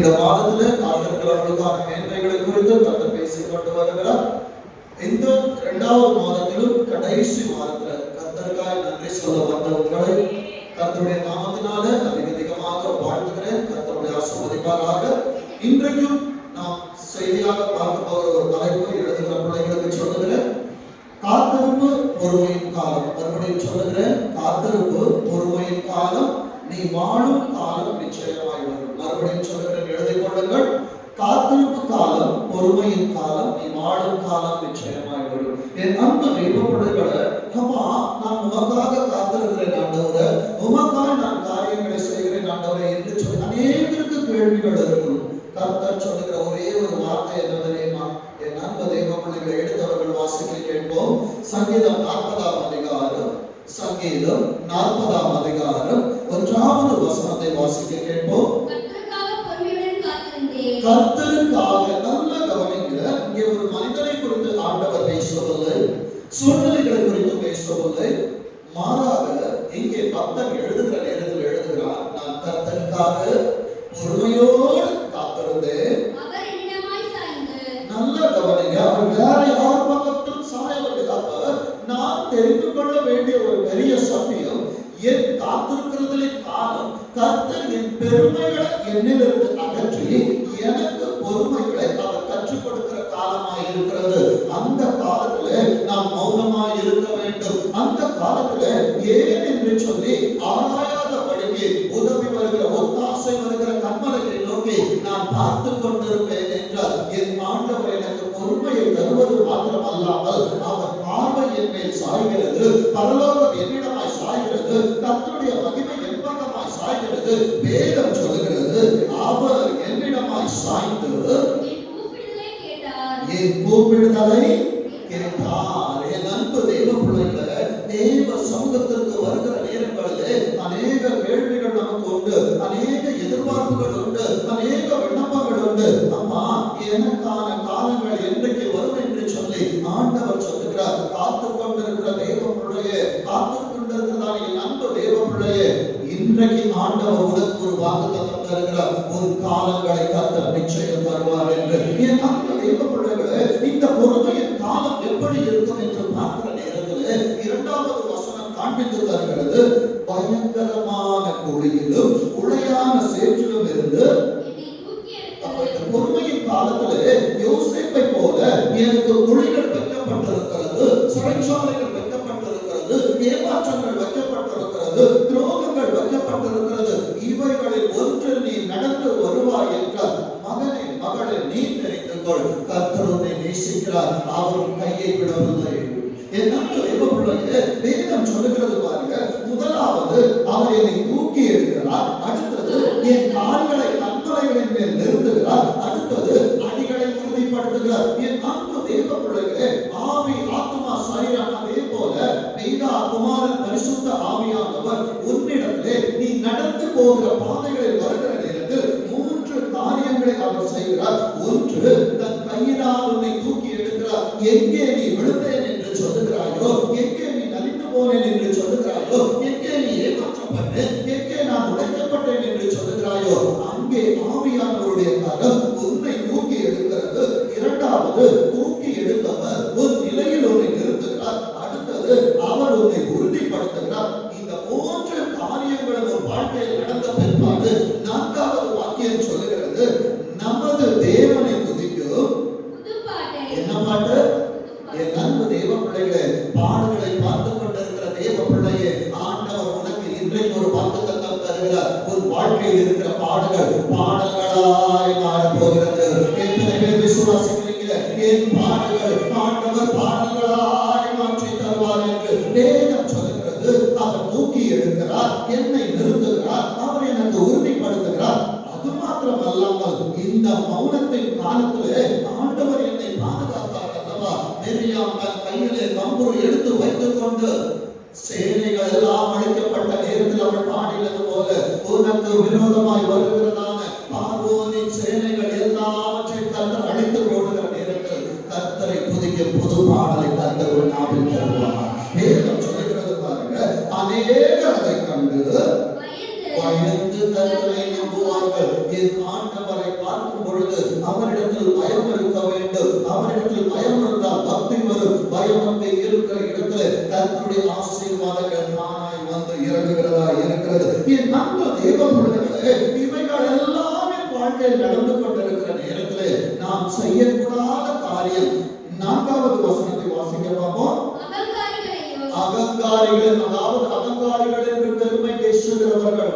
இந்த மாதத்துல காத்திருக்கிறவர்களுக்கான மேன்மைகளை குறித்து கர்த்தர் பேசிக் கொண்டு வருகிறார். இந்த 2வது மாதத்திலும் கடைசி மாதத்துல கர்த்தருக்காய் நன்றி சொல்ல வந்த உங்களை கர்த்தருடைய நாமத்தினால அதிகமாக வாழ்த்துகிறேன். கர்த்தருடைய ஆசீர்வதிப்பாராக. இன்றைக்கும் நாம் செய்தியாக பார்க்க போகிற ஒரு தலைப்பு எழுதுகிற பிள்ளைகளுக்கு சொல்லுகிறேன். காத்திருப்பு பொறுமையின் காலம். மறுபடியும் சொல்லுகிறேன், காத்திருப்பு பொறுமையின் காலம், நீ வாழும் காலம் நிச்சயமாய் வரும். மறுபடியும் சொல்லுகிறேன், எழுதிக் கொள்ளுங்கள். காத்திருப்பு காலம் பொறுமையின் காலம், நீ வாழும் காலம் நிச்சயமாய் வரும். என் அன்பு தெய்வ பிள்ளைகளை, அப்பா நான் உமக்காக காத்திருக்கிறேன் ஆண்டவரே, உமக்காக நான் காரியங்களை செய்கிறேன் ஆண்டவரே என்று சொல்லி அநேகருக்கு கேள்விகள் இருக்கும். கர்த்தர் சொல்லுகிற ஒரே ஒரு வார்த்தை என்ன தெரியுமா? என் அன்பு தெய்வ பிள்ளைகளை எடுத்தவர்கள் வாசிக்க கேட்போம். சங்கீதம் 40ஆம் அதிகாரம், சங்கீதம் 40ஆம் அதிகாரம் 1வது வசனத்தை வாசிக்க கேட்போம். கர்த்தருக்காக நல்ல கவனிங்க. இங்கே ஒரு மனிதனை குறித்து ஆண்டவர் பேசவில்லை, சூழ்நிலைகளை குறித்து பேசவில்லை. மாறாக இங்கே பக்தன் எழுதுகிற நேரத்தில் எழுதுகிறார், நான் கர்த்தருக்காக பொறுமையோடு காத்திருந்தேன். நல்ல கவனிங்க, அவர் வேற யார் பக்கத்தில் சாயவில்லை. அப்ப நான் தெரிந்து கொள்ள வேண்டிய ஒரு பெரிய சத்தியம், என் காத்திருக்கிறதிலே காலம் கர்த்தர் என் பெருமைகளை என்னிலிருந்து அகற்றி எனக்கு பொறுமைகளை அவர் கற்றுக் கொடுக்கிற காலமாய் இருக்கிறது. அந்த காலத்திலே நாம் மௌனமாய் இருக்க வேண்டும். அந்த காலத்திலே ஏன் என்று சொல்லி ஆராயாத படிக்கு உதவி வருகிற ஒத்தாசை வருகிற கண்மலையை நோக்கி நான் பார்த்து கொண்டிருப்பேன் என்றால் என் ஆண்டவர் எனக்கு பொறுமையை தருவது மாத்திரம் அல்லாமல் அவர் பார்வை என் மேல் சாய்கிறது, பரலோகம் என்னிடமாய் சாய்கிறது, கர்த்தருடைய மகிமை என் பக்கமாய் சாய்கிறது. வேதம் சொல்லுகிறது, அவர் என்னிடமாய் சாய்ந்து என் கூப்பிடுதலை கேட்டார். என் அன்பு தெய்வ பிள்ளைகளை, தேவ சமூகத்திற்கு வருகிற நேரங்களிலே அநேக கேள்விகள் நமக்கு உண்டு, அநேக எதிர்பார்ப்புகள் உண்டு, அநேக விண்ணப்பங்கள் உண்டு. அம்மா எனக்கான காலங்கள் என்றைக்கு வரும் என்று சொல்லி ஆண்டவர் சொல்லுகிறார். காத்து கொண்டிருக்கிற தேவ பிள்ளையே, காத்து கொண்டிருக்கிறதான என் அன்பு தேவ பிள்ளையே, இன்றைக்கு ஆண்டவர் உனக்கு ஒரு வாக்குத்தத்தம் தருகிறார். உன் காலங்களை கர்த்தர் நிச்சயம் தருவார் என்று. என் அன்பு தேவ பிள்ளைகளே, இந்த பொறுமையின் காலம் எப்படி இருக்கும் என்று பார்க்கிற நேரத்திலே 2வது வசனம் காண்பித்து தருகிறது. பயங்கரமான குழியிலும் உளையான சேற்றிலும் இருந்து பொறுமையின் காலத்திலே யோசேப்பை போல எனக்கு குழிகள் வைக்கப்பட்டிருக்கிறது, சிறைச்சாலைகள் வைக்கப்பட்டிருக்கிறது, ஏமாற்றங்கள் வைக்கப்பட்டிருக்கிறது, துரோகங்கள் வைக்கப்பட்டிருக்கிறது. இவைகளில் ஒன்று நீ நடந்து வருவாய் என்றால் மகனே மகளே நீ தெரிந்து கொள், கர்த்தர் உன்னை நேசிக்கிறார், அவர் கையை விடவில்லை. வேதம் சொல்லுகிறது பாருங்க, முதலாவது அவர் என்னை தூக்கி எடுக்கிறார், அடுத்தது என் கால்களை கண்மலைகளின் மேல் நிறுத்துகிறார், அடுத்தது அடிகளை உறுதிப்படுத்துகிறார். என் அன்பு தேவ பிள்ளைகளே, ஆவி ஆத்மா சரீரம் அதே போல பிதா குமாரன் பரிசுத்த ஆவியானவர் உன்னிடத்திலே நீ நடந்து போகிற பாதைகளில் வருகிற நேரத்தில் 3 காரியங்களை அவர் செய்கிறார். ஒன்று, தன் கையினால் உன்னை தூக்கி எடுக்கிறார். எங்கே நீ விழுந்தேன் என்று சொல்லுகிறாயோ, எங்கே நீ நலிந்து போனேன் என்று சொல்லுகிறாயோ, எங்கே நீ ஏமாற்றப்பட்டேன், எங்கே நான் உடைக்கப்பட்டேன் என்று சொல்லுகிறாயோ, அங்கே ஆவியானவருடைய கரம் உன்னை தூக்கி எடுக்கிறது. 2வது, தூக்கி எடுத்தவர் ஒரு நிலையில் உன்னை நிறுத்துகிறார். அடுத்தது, அவர் உன்னை உறுதிப்படுத்துகிறார். இந்த 3 காரியங்களும் ஒரு வாழ்க்கையில் நடந்த பிற்பாடு 4வது வாக்கியம் சொல்லுகிறது, நமது தேவனை துதிக்கும். என்ன பாட்டு? என் அன்பு தேவ பிள்ளைகளே, பாடுகளை பார்த்து கொண்டிருக்கிற தேவ பிள்ளையே, ஆண்டவர் உனக்கு இன்றைக்கு ஒரு வாக்குத்தத்தம் தருகிறார். உன் வாழ்க்கையில் இருக்கிற பாடுகள் பாடல்களாய் மாறப் போகிறது. எத்தனை பேர் விசுவாசிக்கிறீங்க? என் பாடுகள் ஆண்டவர் பாடல்களாய் மாற்றி தருவார் என்று வேதம் சொல்லுகிறது. அவர் தூக்கி எடுக்கிறார், என்னை நிறுத்துகிறார், அவர் எனக்கு உறுதிப்படுத்துகிறார். அது மாத்திரம் அல்லாமல் இந்த மௌனத்தின் காலத்திலே ஆண்டவர் என்னை பாதுகாத்தார் அல்லவா? மிரியாம் தன் கையிலே கம்புரு எடுத்து வைத்துக் கொண்டு சேனைகள் எல்லாம் அழிக்கப்பட்ட நேரத்தில் அவள் பாடினது போல, உனக்கு விரோதமாய் வருகிறதான பார்வோனின் சேனைகள் எல்லாவற்றையும் கர்த்தர் அழித்து போடுகிற நேரத்தில் கர்த்தரை துதிக்கும் புது பாடலை கர்த்தர் ஒரு நாவில் தருவார். வேதம் சொல்லுகிறது பாருங்க, அநேகர் அதை கண்டு பயந்து கர்த்தரை நம்புவார்கள். என் ஆண்டவரை பொழுது அவரிடத்தில் பயம் இருக்க வேண்டும். அவரிடத்தில் பயம் இருந்தால் பக்தி வரும். பயமத்தை இருக்கிற இடத்துல கர்த்தருடைய ஆசீர்வாதங்கள் தானாய் வந்து இறங்குகிறதா இருக்கிறது. என் அன்பு தேவ பிள்ளைகளே, இவைகள் எல்லாம் என் வாழ்க்கையில் நடந்து கொண்டிருக்கிற நேரத்திலே நாம் செய்யக்கூடாத காரியம். 4வது வசனத்தை வாசிக்க பார்ப்போம். அகங்காரிகள், அதாவது அகங்காரிகள் என்று பெருமை பேசுகிறவர்கள்,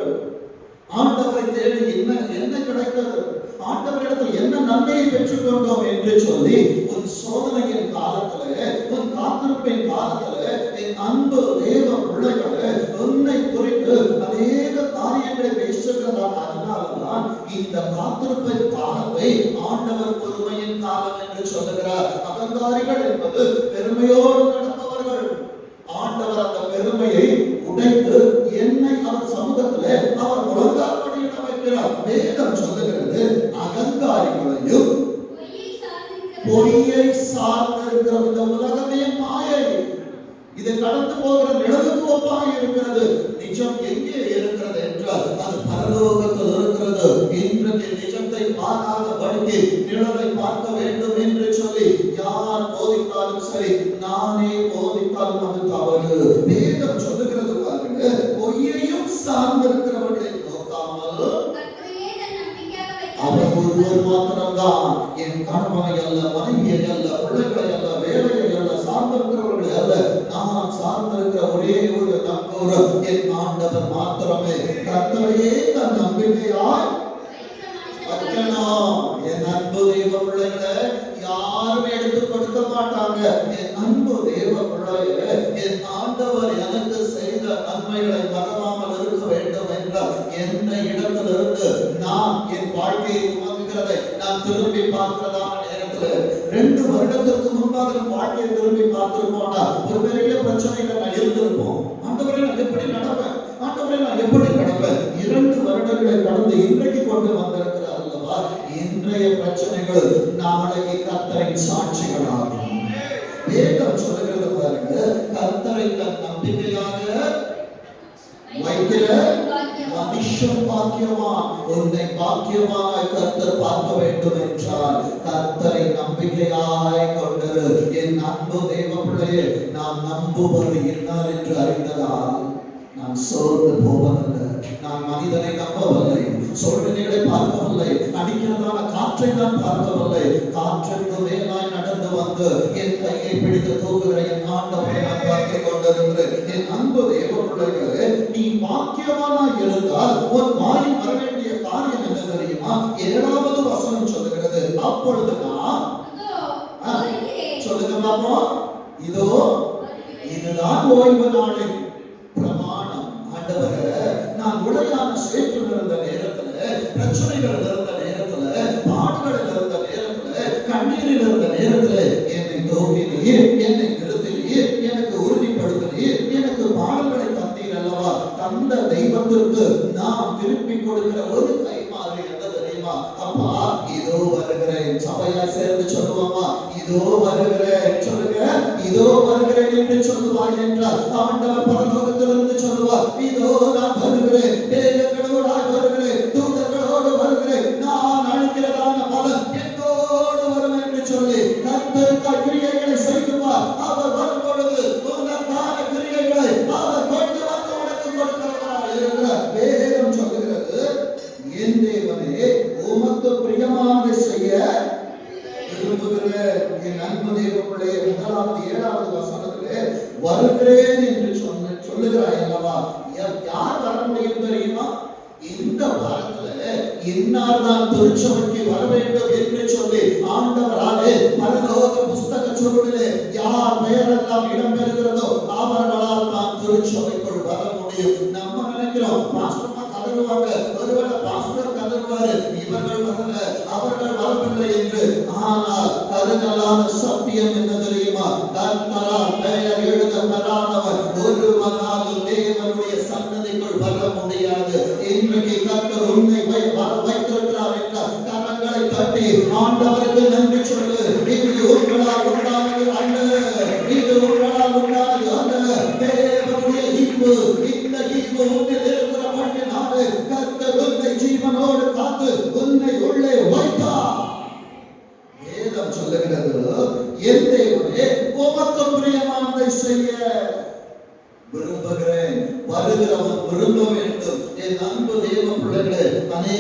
ஆண்டவரை தேடி என்ன கிடைத்தது, ஆண்டவரிடத்தில் என்ன நன்மையை பெற்றுக் கொண்டோம் என்று சொல்லி உன் சோதனையின் காலத்திலே, உன் காத்திருப்பின் காலத்திலே என் அன்பு தேவ பிள்ளைகளே, உன்னை குறித்து அநேக காரியங்களை பேசுகிறார். அதனால்தான் இந்த காத்திருப்பின் காலத்தை ஆண்டவர் பொறுமையின் காலம் என்று சொல்லுகிறார். அகங்காரிகள் என்பது பெருமையோடு நடப்பவர்கள். ஆண்டவர் அந்த பெருமையை உடைத்து என்னை அவர் சமூகத்திலே அவர் முழங்காற்படியிட வைக்கிறார். வேதம் சொல்லுகிறது, அகங்காரிகளையும் பொய்யை சார்ந்திருக்கிற இந்த உலகமே மாயை, இது கடந்து போகிற நிழலுக்கு ஒப்பாக இருக்கிறது. நிஜம் எங்கே இருக்கிறது என்றால் அது பரலோகத்தில் இருக்கிறது. இன்றைக்கு நிஜத்தை பார்க்காதபடிக்கு நிழலை பார்க்க வேண்டும் என்று சொல்லி யார் போதித்தாலும் சரி, நானே போதித்தாலும் அது தவறு. வேதம் சொல்லுகிறது பாருங்க, பொய்யையும் சார்ந்திருக்கிறவர்களை நோக்காமல் அவர் ஒருவர் மாத்திரம்தான், என் கணவனை அல்ல, மனைவியை அல்ல, பிள்ளைகளை அல்ல, வேலையை அல்ல, சார்ந்திருக்கிறவர்களை அல்ல, நான் சார்ந்திருக்கிற ஒரே ஒரு நம்புகிறோம் என் ஆண்டவர் மாத்திரமே. கர்த்தரையே தன் நம்பிக்கையாய் வைக்கணும். என் அன்பு தேவ பிள்ளைகளை யாரும் எடுத்து கொடுக்க மாட்டாங்க. என் அன்பு தேவ பிள்ளைகளே, என் ஆண்டவர் எனக்கு செய்த நன்மைகளை மறவாமல் இருக்க வேண்டும் என்றால் எந்த இடத்திலிருந்து நான் என் வாழ்க்கையை துவங்குகிறதை நான் திரும்பி பார்க்கிறதான நேரத்தில் 2 வருடத்திற்கு முன்பாக என் வாழ்க்கையை திரும்பி பார்த்திருப்போம்னா ஒரு பெரிய பிரச்சனையில நான் இருந்திருப்போம். ஆண்டவரே நான் எப்படி நடப்பேன், ஆண்டவரே நான் எப்படி நடப்பேன். 2 வருடங்களை கடந்து இன்றைக்கு கொண்டு வந்திருக்கிறார் அல்லவா. இன்றைய பிரச்சனைகள் நாளைக்கு கர்த்தரின் சாட்சிகளாகும். வேதம் சொல்லுகிறது பாருங்க, கர்த்தரை தன் நம்பிக்கையாக வைக்கிற மனுஷன் பாக்கியவான். உன்னை பாக்கியமாய் கர்த்தர் பார்க்க வேண்டும் என்றால் கர்த்தரை நம்பிக்கையாய் கொண்டிரு. என் அன்பு தேவ பிள்ளையே, நான் நம்புவது இன்னார் என்று அறிந்ததால் நான் சோர்ந்து போவதில்லை. நான் மனிதனை நம்பவில்லை, சோதனைகளை பார்க்கவில்லை, அடிக்கிறதான காற்றை நான் பார்க்கவில்லை. காற்றுக்கு மேலாய் நடந்து வந்து என் கையை பிடித்து தூக்குகிற என் ஆண்டவரை நான் பார்த்து கொண்டிருக்கிறேன். என் அன்பு தேவ பிள்ளைகளே, நீ பாக்கியவானாய் இருந்தால் உன் வாயில் வர வேண்டிய காரியம் என்ன தெரியுமா? 7வது வசனம் சொல்லுகிறது, அப்பொழுது நான் சொல்லுங்க பாப்போம், இதோ இதுதான் ஓய்வு நாளின் பிரமாணம். ஆண்டவரே, நான் உடையான சேற்றில் இருந்த நேரத்துல, பிரச்சனைகள் இருந்த நேரத்துல, பாடுகளில் இருந்த நேரத்துல, கண்ணீரில் இருந்த நேரத்துல என்னை தூக்கினீர், என்னை நிறுத்தினீர், எனக்கு உறுதிப்படுத்தினீர், எனக்கு பாடல்களை தந்தீர் அல்லவா. தந்த தெய்வத்திற்கு நாம் திருப்பி கொடுக்கிற ஒரு கைமாறு என்ன தெரியுமா? அப்பா, இதோ வருகிறேன். சபையாய் சேர்ந்து சொல்லுவாமா, இதோ வருகிறேன் சொல்லுங்க, இதோ வருகிறேன் என்று சொல்லுவாய் என்றால் ஆண்டவர் பரலோகத்திலிருந்து சொல்லுவார், இதோ நான் வருகிறேன், தேவர்களோடாய் வருகிறேன், தூதர்களோடு வருகிறேன், நான் அளிக்கிறதான பலன் என்னோடு வரும் என்று சொல்லி கர்த்தருக்காய் கிரியைகளை செய்வார். அவர் வரும் பொழுது உனக்கான கிரியைகளை அவர் கொண்டு வந்து உனக்கு கொடுக்கிறவராய் இருக்கிறார். வேதம் சொல்லுகிறது, என் தேவனே உமக்கு பிரியமானதை செய்ய விரும்புகிறேன். என் அன்பு தேவ பிள்ளையே, 7வது வசனத்திலே வருகிறேன் என்று சொல்லுகிறாய் அல்லவா. யார் வர முடியும் தெரியுமா? இந்த வாரத்துல இன்னார் தான் திருச்சபைக்கு வர வேண்டும் என்று சொல்லி ஆண்டவராலே பரலோக புஸ்தக சுருளிலே யார் பெயரெல்லாம் இடம்பெறுகிறதோ அவர்களால் தான் திருச்சபைக்குள் வர முடியும். நம்ம நினைக்கிறோம் பாஸ்டர்மா கதறுவாங்க, ஒருவேளை பாஸ்டர் கதறுவாரு, இவர்கள் வரல, அவர்கள் வரவில்லை என்று. ஆனால் கருங்கலான சத்தியம் என்ன தெரியுமா? கர்த்தரால் பெயர் எழுதப்படாதவர் ஒருவனாலும் தேவனுடைய சன்னதிக்குள் வர முடியாது. இன்றைக்கு கர்த்தர் உன்னை வர வைத்திருக்கிறார் என்றால் கரங்களை தட்டி ஆண்டவருக்கு நன்றி சொல்லு. இது உங்களால் உண்டானது அல்ல, இது உங்களால் உண்டானது அல்ல. தேவனுடைய ஈவு, இந்த ஈவு உன்னில் இருக்கிற மண்ணினாலே கர்த்தர் உன்னை ஜீவனோடு காத்து உன்னை உள்ளே வைத்தார்.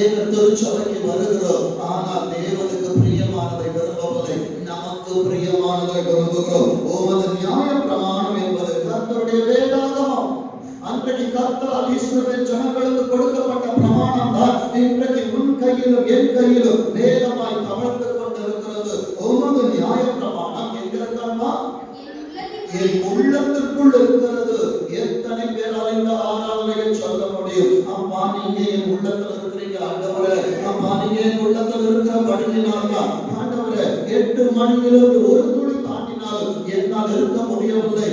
அநேகர் திருச்சபைக்கு வருகிறோம், ஆனால் தேவனுக்கு பிரியமானதை விரும்பவில்லை, நமக்கு பிரியமானதை விரும்புகிறோம். உமது நியாய பிரமாணம் என்பது கர்த்தருடைய வேதாகமம். அன்றைக்கு கர்த்தரால் இஸ்ரவேல் ஜனங்களுக்கு கொடுக்கப்பட்ட பிரமாணம் தான் இன்றைக்கு உன் கையிலும் என் கையிலும் வேதமாய் தவழ்ந்து கொண்டிருக்கிறது. உமது நியாய பிரமாணம் எங்கிருக்கிறதா? என் உள்ளத்திற்குள் இருக்கிறது. எத்தனை பேரால் இந்த ஆராதனையை சொல்ல முடியும்? அப்பா, நீங்க என் உள்ளத்தில் இருக்கிறீங்க ஆண்டவரே, அப்பா நீங்க என் உள்ளத்தில் இருக்கிறபடியினால் தான் ஆண்டவரே 8 மணியிலிருந்து ஒரு துளி தாண்டினாலும் என்னால் இருக்க முடியவில்லை.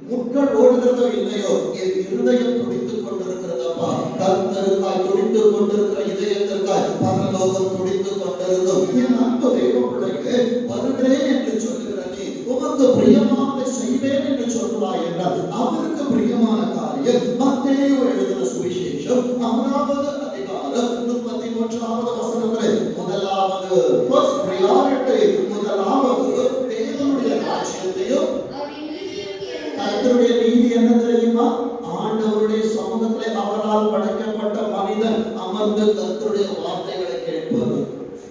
முட்கள் ஓடுகிறதோ இல்லையோ, என் இருதயம் துடித்துக் கொண்டிருக்கிறதப்பா. கர்த்தருக்காய் துடித்துக் கொண்டிருக்கிற இதயத்திற்காய் பரலோகம் துடித்துக் கொண்டிருந்தோம். என் அன்பு தேவ பிள்ளைகளே, வருகிறேன் என்று சொல்லுகிற நீ உமக்கு பிரியமானதை செய்வேன் என்று சொல்லுவாய் என்றால் அவருக்கு பிரியமான காரியம் மத்தேயு எழுதின சுவிசேஷம் 6வது அதிகாரம் 33வது வசனத்திலே முதலாவது first priority, முதலாவது தேவனுடைய ராஜ்யத்தையும் கர்த்தருடைய நீதி என்ன தெரியுமா? ஆண்டவருடைய சமூகத்திலே அவரால் படைக்கப்பட்ட மனிதன் அமர்ந்து கர்த்தருடைய வார்த்தைகளை கேட்பது.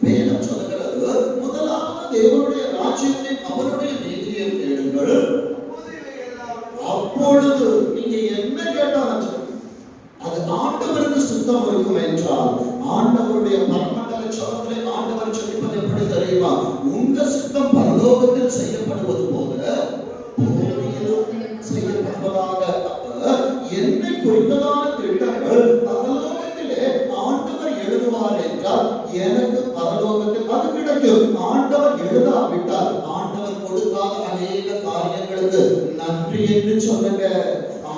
வேதம் சொல்கிறது, முதலாவது தேவனுடைய ராஜ்யத்தையும் அவருடைய நீதியையும் தேடுங்கள், அப்பொழுது நீங்க என்ன கேட்டாலும் அது ஆண்டவருக்கு சுத்தம் இருக்கும் என்றால், ஆண்டவருடைய பரமண்டல சபத்திலே ஆண்டவர் சொல்லிப்பது எப்படி தெரியுமா? உங்க சுத்தம் பரலோகத்தில் செய்யப்படுவது போல செய்யப்படுவதாக. என்னை குறித்ததான திட்டங்கள் பரலோகத்திலே ஆண்டவர் எழுதுவார் என்றால் எனக்கு பரலோகத்தில் அது கிடைக்கும். ஆண்டவர் எழுதாவிட்டால் ஆண்டவர் கொடுக்காத அநேக காரியங்களுக்கு நன்றி என்று சொல்லுங்க.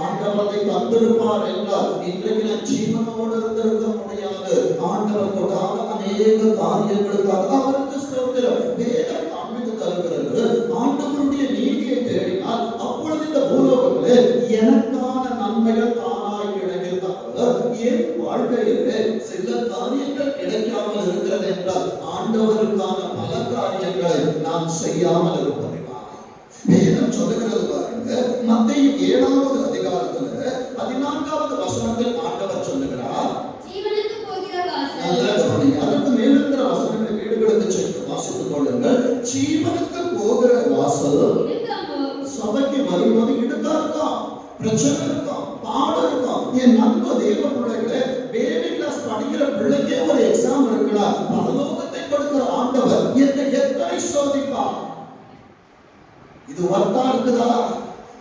ஆண்டவரை தந்திருப்பார் என்றால் இன்றைக்கு நான் ஜீவனோடு இருந்திருக்க முடியாது. ஆண்டவர் கொடுக்காத அநேக காரியங்களுக்காக அவருக்கு ஸ்தோத்திரம். வேதம் காண்பித்து தருகிறது, ஆண்டவருடைய நீதியை தேடினால் அப்பொழுது இந்த பூலோகத்திலே எனக்கான நன்மைகள் தானாய் கிடைக்கிறது. என் வாழ்க்கையிலே சில காரியங்கள் கிடைக்காமல் இருக்கிறது என்றால் ஆண்டவருக்கான பல காரியங்களை நான் செய்யாமல் இருப்பதில்லை. வேதம் சொல்லுகிறது பாருங்க, மத்தேயு 7வது அதிகாரத்துல 14வது வசனத்தில் ஆண்டவர் சொல்லுகிறார், ஜீவனுக்கு போகிற வாசல். அதற்கு மேலிருக்கிற வசனங்களை வீடுகளுக்கு சென்று வாசித்துக் கொள்ளுங்கள். ஜீவனுக்கு போகிற வாசல் சபைக்கு வரும்போது இடுக்கா இருக்கும், பிரச்சனை இருக்கும், பாடு இருக்கும். என் நண்ப தேவ பிள்ளைகளே, பேபி கிளாஸ் படிக்கிற பிள்ளைக்கே ஒரு எக்ஸாம் இருக்கலாம். பரலோகத்தை கொடுக்கிற ஆண்டவர் என்னை எத்தனை சோதிப்பார்? இது வர்த்தா இருக்குதா?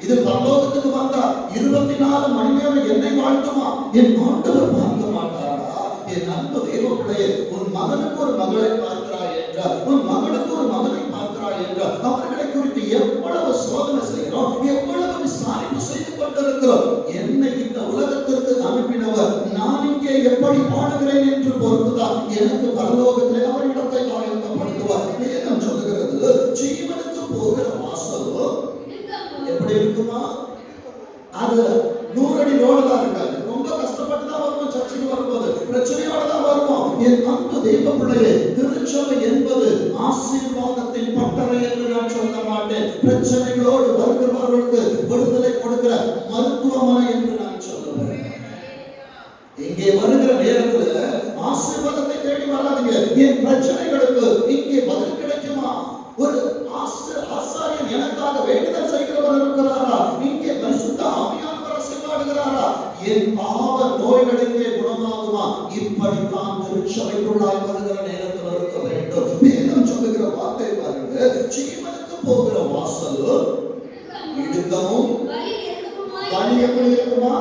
இது பரலோகத்துக்கு வந்தா 24 மணி நேரம் என்னை வாழ்த்துமா? என் ஆண்டவர் பார்க்க மாட்டாரா? என் அன்பு தேவ பிள்ளையே, உன் மகனுக்கு ஒரு மகளை பார்க்கிறாய் என்றால், உன் மகனுக்கு ஒரு மகனை பார்க்கிறாய் என்றால் அவர்களை குறித்து எவ்வளவு சோதனை செய்கிறோம், எவ்வளவு விசாரிப்பு செய்து கொண்டிருக்கிறோம். என்னை இந்த உலகத்திற்கு அனுப்பினவர் நான் இங்கே எப்படி வாழுகிறேன் என்று பொறுத்துதான் எனக்கு பரலோகத்திலே அவர் இடத்தை ஆயத்தப்படுத்துவார். வேதம் சொல்லுகிறது, ஜீவனுக்கு போகிற வாசல் எப்படி இருக்குமா? அது 100 அடி ரோடு தான் இருக்காது. ரொம்ப கஷ்டப்பட்டு தான் வருவோம், சர்ச்சைக்கு வரும்போது பிரச்சனையோட தான் வருவோம். என் அன்பு தெய்வ பிள்ளையே, திருச்சபை என்பது ஆசீர்வாதத்தின் பட்டறை என்று நான் சொல்ல மாட்டேன். பிரச்சனைகளோடு வருகிறவர்களுக்கு விடுதலை கொடுக்கிற மருத்துவமனை என்று நான் சொல்லுவேன். இங்கே வருகிற நேரத்தில் ஆசீர்வாதத்தை தேடி வராதீங்க. என் பிரச்சனைகளுக்கு இங்கே பதில் கிடைக்குமா? ஒரு ஆசாரியன் எனக்காக வேண்டுதல் செய்கிறவர் இருக்கிறாரா? இங்கே பரிசுத்த ஆவியானவர் அசைவாடுகிறாரா? என் பாவ நோய்களிலே குணமாகுமா? இப்படித்தான் திருச்சபைக்குள்ளாய் வருகிற நேரத்தில் இருக்க வேண்டும். வேதம் சொல்லுகிற வார்த்தை பாருங்க, ஜீவனுக்கு போகிற வாசல் இடுக்கமும் வழி எப்படி இருக்குமா?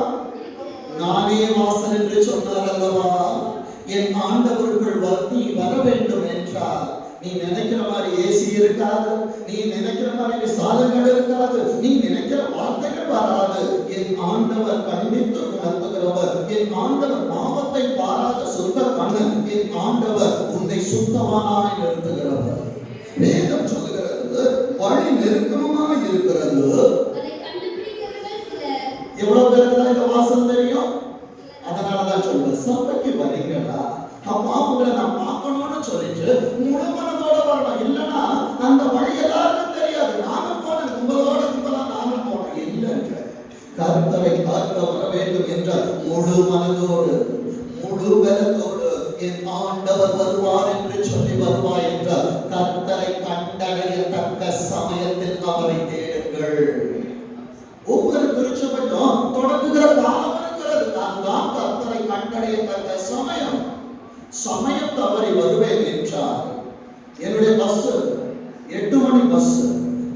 நானே வாசல் என்று சொன்னார் அல்லவா? என் ஆண்டவருக்குள் நீ வர வேண்டும் என்றால் நீ நினைக்கிற மாதிரி ஏசி இருக்காது, நீ நினைக்கிற மாதிரி சாதங்கள் இருக்காது, நீ நினைக்கிற வார்த்தைகள் வராது. என் ஆண்டவர் கண்டித்து உணர்த்துகிறவர், என் ஆண்டவர் பாவத்தை பாராத சுத்த கண்ணன், என் ஆண்டவர் உன்னை சுத்தமானாய் நிறுத்துகிறவர். வேதம் சொல்லுகிறது, வழி நெருக்கமாய் இருக்கிறது. எவ்வளவு பேருக்கு தான் இந்த வாசல் தெரியும்? அதனாலதான் சொல்றேன், சபைக்கு வரீங்களா? அப்பா உங்களை நான் பார்க்கணும்னு சொல்லிட்டு முழு மனதோட வரணும். இல்லைன்னா அந்த வழி எல்லாருக்கும் தெரியாது. நானும் போனேன், கும்பலா நானும் போனேன். இல்லைன்ற கர்த்தரை பார்க்க வர வேண்டும் என்றால் முழு மனதோடு முழு பலத்தோடு என் ஆண்டவர் வருவார் என்று சொல்லி வருவாய் என்றால் கர்த்தரை கண்டடையத்தக்க சமயத்தில் அவரை தேடுங்கள். ஒவ்வொரு திருச்சபையும் தொடங்குகிற காலம் இருக்கிறது. அதுதான் கர்த்தரை கண்டடையத்தக்க சமயம். சமயம் தவறி வருவேன் என்றால் என்னுடைய பஸ் 8 மணி பஸ்,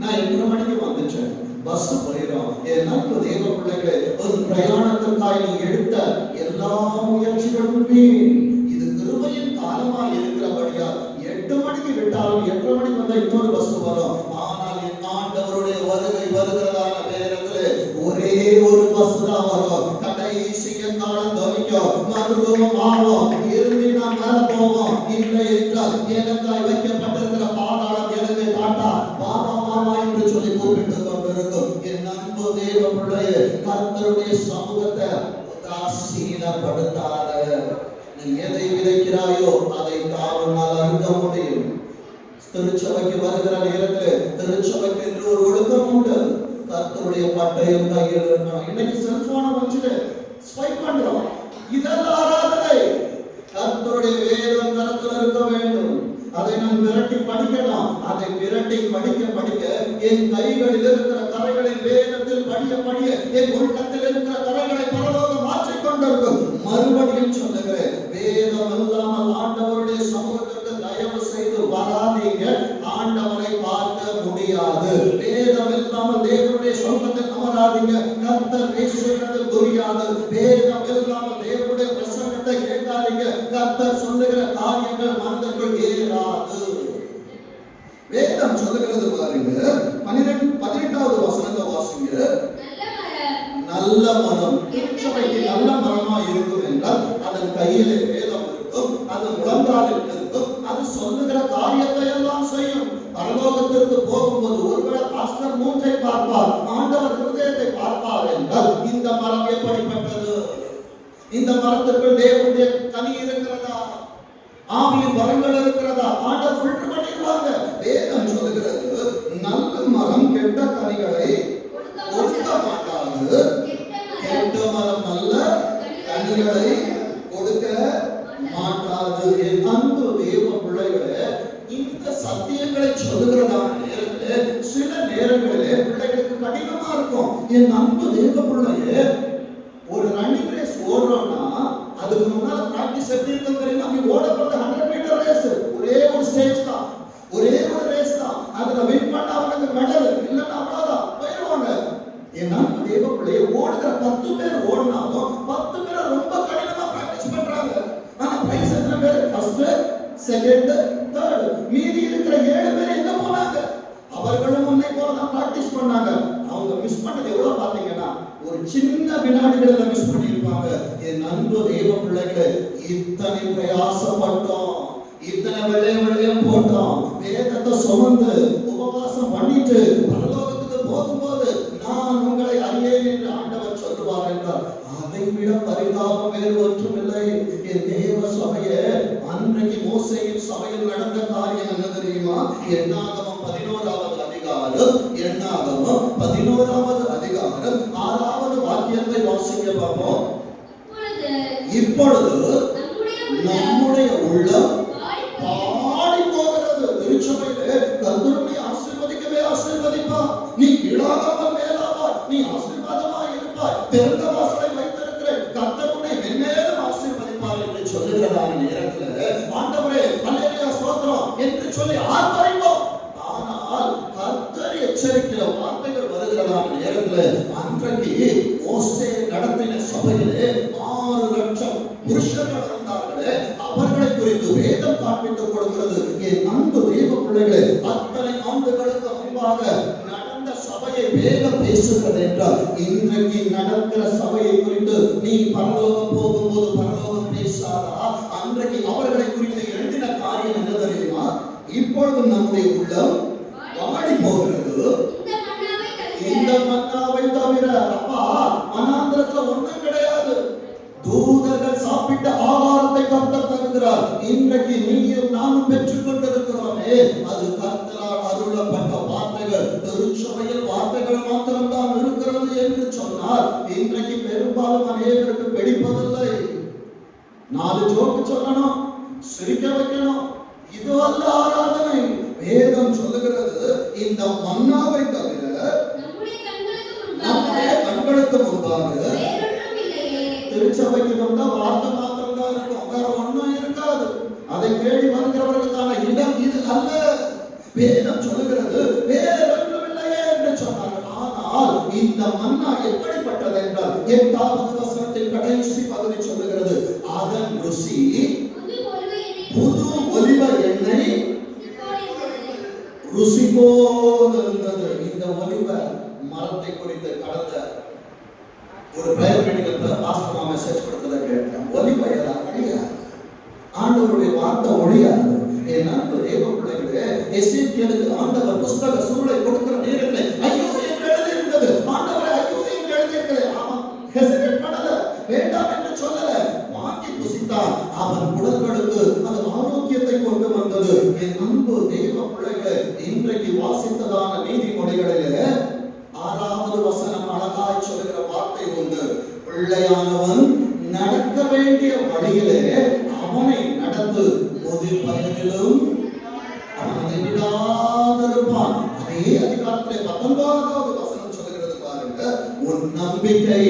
நான் 8 மணிக்கு வந்துட்டேன், பஸ் போயிடும். ஏன்னா தேவ பிள்ளைகளே, ஒரு பிரயாணத்திற்காக நீ எடுத்த எல்லா முயற்சிகளும் இது கிருபையின் காலமா இருக்கிறபடியா 8 மணிக்கு விட்டாலும் 8:30 மணிக்கு வந்தா இன்னொரு பஸ் வரும். ஆனால் என் ஆண்டவருடைய வருகை வருகிறதான நேரத்தில் ஒரே ஒரு பஸ் தான் வரும். கடைசி காலம் தவிக்கும், மறுரூபம் ஆகும், இறுதி நாம் மேல போவோம். இல்லை என்றால் எனக்காய் வைக்கப்பட்டிருக்கிற பாதாளம் எனக்கு காட்டா பாபா பாபா என்று சொல்லி கூப்பிட்டு கொண்டிருக்கும். என் அன்பு தேவ பிள்ளையே, கர்த்தருடைய சமூகத்தை உதாசீனப்படுத்தாத. நீ எதை விதைக்கிறாயோ அதை தாழ்நாள் அறுக்க முடியும். திருச்சபைக்கு வருகிற நேரத்தில் திருச்சபைக்கு என்று ஒரு ஒழுக்கம் உண்டு. கர்த்தருடைய பட்டயம் கையில் இருக்கணும். இன்னைக்கு செல்போனை வச்சுட்டு ஸ்வைப் பண்றோம், இதெல்லாம் ஆராதனை. கர்த்தருடைய வேதம் கருத்தில் இருக்க வேண்டும். அதை நான் விரட்டி படிக்கலாம். அதை விரட்டி படிக்க படிக்க என் கைகளில் இருக்கிற கரைகளின் வேதத்தில் படிய படிய என் உள்ளத்தில் இருக்கிற கரைகளை பரலோகம் மாற்றிக் கொண்டிருக்கும். மறுபடியும் சொல்லுகிறேன், வேதம் இல்லாமல் ஆண்டவருடைய சமூகத்திற்கு தயவு செய்து வராதீங்க. ஆண்டவரை பார்க்க முடியாது. வேதம் இல்லாமல் தேவனுடைய சமூகத்தை அமராதீங்க. கர்த்தர் பேசுகிறது புரியாது. வேதம் இல்லாமல் தேவனுடைய பிரசங்கத்தை கேட்காதீங்க. கர்த்தர் சொல்லுகிற காரியங்கள் மனதிற்குள் ஏறாது. வேதம் சொல்லுகிறது பாருங்க, 18வது வசனத்தை வாசிங்க. நல்ல மரம், திருச்சபைக்கு நல்ல மரமா இருக்கும் என்றால் அதன் கையிலே வேதம் இருக்கும், அது முழங்காலில் இருக்கும், அது சொல்லுகிற காரியத்தை எல்லாம் செய்யும். பரலோகத்திற்கு போகும்போது ஒருவேளை பாஸ்டர் மூச்சை பார்ப்பார், ஆண்டவர் ஹிருதயத்தை பார்ப்பார் என்றால் இந்த மரம் எப்படிப்பட்டது? இந்த மரத்திற்குள் தேவனுடைய கனி இருக்கிறதா? ஆவியின் வரங்கள் இருக்கிறதா? ஆண்டவர் ஃபில்டர் பண்ணிடுவாங்க. வேதம் சொல்லுகிறது, நல்ல மரம் கெட்ட கனிகளை கொடுக்க மாட்டாது, கெட்ட மரம் நல்ல கனிகளை கொடுக்க மாட்டாது. என் அன்பு தேவ பிள்ளைகளே, இந்த சத்தியங்களை சொல்லுகிறதான நேரத்தில் சில நேரங்களிலே பிள்ளைகளுக்கு கடினமா இருக்கும். என் அன்பு தேவ பிள்ளையே, ஒரு ரன்னிங் ரேஸ் ஓடுறோம்னா அதுக்கு முன்னால பிராக்டிஸ் எப்படி இருக்கும் தெரியுமா? நீ ஓடப்படுறது 100 மீட்டர் ரேஸ், ஒரே ஒரு ஸ்டேஜ் தான், ஒரே ஒரு ரேஸ் தான். அதுல வின் பண்ண அவனுக்கு மெடல், இல்லைன்னா அவ்வளவுதான் போயிடுவாங்க. என் அன்பு தேவ பிள்ளையை, ஓடுகிற 10 பேர் ஓடினாலும் 10 பேர் ரொம்ப கடினமா பிராக்டிஸ் பண்றாங்க. ஆனா பிரைஸ் எத்தனை பேர்? First, second, third. மீதி இருக்கிற 7 பேர் எங்க போனாங்க? அவர்களும் உன்னை போல தான் பிராக்டிஸ் பண்ணாங்க. அவங்க மிஸ் பண்ணது எவ்வளவு பாத்தீங்கன்னா ஒரு சின்ன வினாடிகளை மிஸ் பண்ணிருப்பாங்க. என் அன்பு தேவ பிள்ளைகளை, இத்தனை பிரயாசப்பட்டோம், இத்தனை வெள்ளையம் போட்டோம், வேதத்தை சுமந்து உபவாசம் பண்ணிட்டு பரலோகத்துக்கு போகும்போது நான் உங்களை அறியேன் என்று ஆண்டவர் சொல்லுவார் என்றால் அதை விட பரிதாபம் வேறு ஒன்றும் இல்லை. என் தேவ சபையே, அன்றைக்கு மோசேயின் சபையில் நடந்த காரியம் என்ன தெரியுமா? என்னாகமம் 11வது அதிகாரம், என்னாகமம் 11வது அதிகாரம் 6வது வாக்கியத்தை வாசிக்க பார்ப்போம். இப்பொழுது நம்முடைய உள்ளம் பாடி போகிறது. திருச்சபையிலே கர்த்தருடைய ஆசீர்வதிக்கவே ஆசீர்வதிப்பா. நீ கீழாகாமல் மேலாவா, நீ ஆசீர்வாதமா இருப்பாய், திறந்த வாசலை வைத்திருக்கிறேன், கர்த்தருடைய மென்மேலும் ஆசீர்வதிப்பார் என்று சொல்லுகிறதான நேரத்தில் ஆண்டவரே அல்லேலூயா ஸ்தோத்திரம் என்று சொல்லி ஆர்ப்பரிப்போம். ஆனால் கர்த்தர் எச்சரிக்கிற வார்த்தைகள் வருகிறதான நேரத்தில் அன்றைக்கு மோசே நடத்தின சபையிலே 6 லட்சம் புருஷர்கள் இருந்தார்களே, அவர்களை குறித்து வேதம் காண்பித்துக் கொடுக்கிறது. என் அன்பு தேவ பிள்ளைகளே, அத்தனை ஆண்டுகளுக்கு முன்பாக நடந்த சபையை வேதம் பேசுகிறது என்றால் இன்றைக்கு நடக்கிற சபையை குறித்து நீ பரலோகம் போகும்போது பரலோகம் பேசாதா? அன்றைக்கு அவர்களை குறித்து எழுதின காரியம் என்ன தெரியுமா? இப்பொழுது நம்முடைய உள்ளம் வாடி போகிறது, இந்த மன்னாவை தவிர. அப்பா, வனாந்திரத்துல ஒண்ணும் கிடையாது. தூதர்கள் சாப்பிட்ட ஆகாரத்தை கர்த்தர் தருகிறார். இன்றைக்கு நீயும் நானும் பெற்றுக் கொண்டிருக்கிறோமே, அது கர்த்தரால் அருளப்பட்ட வார்த்தைகள். திருச்சபையில் வார்த்தைகள் மாத்திரம்தான் இருக்கிறது என்று சொன்னால் இன்றைக்கு பெரும்பாலும் அநேகருக்கு பிடிப்பதில்லை. 4 ஜோக்கு சொல்லணும், சிரிக்க இது அல்ல ஆராதனை. வேதம் சொல்லுகிறது இந்த மன்னாவை தவிர நம்முடைய கண்களுக்கு முன்பாக திருச்சபைக்கு வந்தா வார்த்தை மாத்திரம் தான் இருக்கும், வேற ஒண்ணும் இருக்காது. அதை தேடி வருகிறவர்களுக்கான இடம் இது அல்ல. வேதம் சொல்லுகிறது வேறொன்றும் இல்லையே என்று சொன்னார்கள். ஆனால் இந்த மன்னா எப்படிப்பட்டது என்றால் 8வது வசனத்தின் கடைசி பகுதி சொல்லுகிறது, அதன் ருசி புது ஒலிவ எண்ணெய் ருசி போல் இருந்தது. இந்த ஒலிவ மரத்தை குறித்து கடந்த ஒரு பிரேயர் மீட்டிங்ல பாஸ்டர் மெசேஜ் கொடுத்ததை கேட்டேன். ஒலிவ இலை கிடையாது, ஆண்டவருடைய வார்த்தை ஒளியாது. என் அன்பு தேவ பிள்ளைகளே, எசேக்கியேலுக்கு ஆண்டவர் புஸ்தக சூழலை கொடுக்கிற நேரத்தில் ஐயோ என்று எழுதியிருந்தது. ஆண்டவரே ஐயோ என்று எழுதியிருக்கிறது. அவன் ஹெசிடேட் பண்ணல, வேண்டாம் என்று சொல்லல, வாங்கி புசித்தான். அவன் குடல்களுக்கு அது ஆரோக்கியத்தை கொண்டு வந்தது. என் அன்பு தேவ பிள்ளைகளே, இன்றைக்கு வாசித்ததான நீதிமொழிகளிலே 6வது வசனம் அழகாய் சொல்லுகிற வார்த்தை உண்டு. பிள்ளையானவன் நடக்க வேண்டிய வழியிலே அவனை நடந்து, முதிர் வயதிலும் அவன் அதை விடாதிருப்பான். அதே அதிகாரத்திலே 19வது வசனம் சொல்லுகிறது பாருங்க, உன் நம்பிக்கை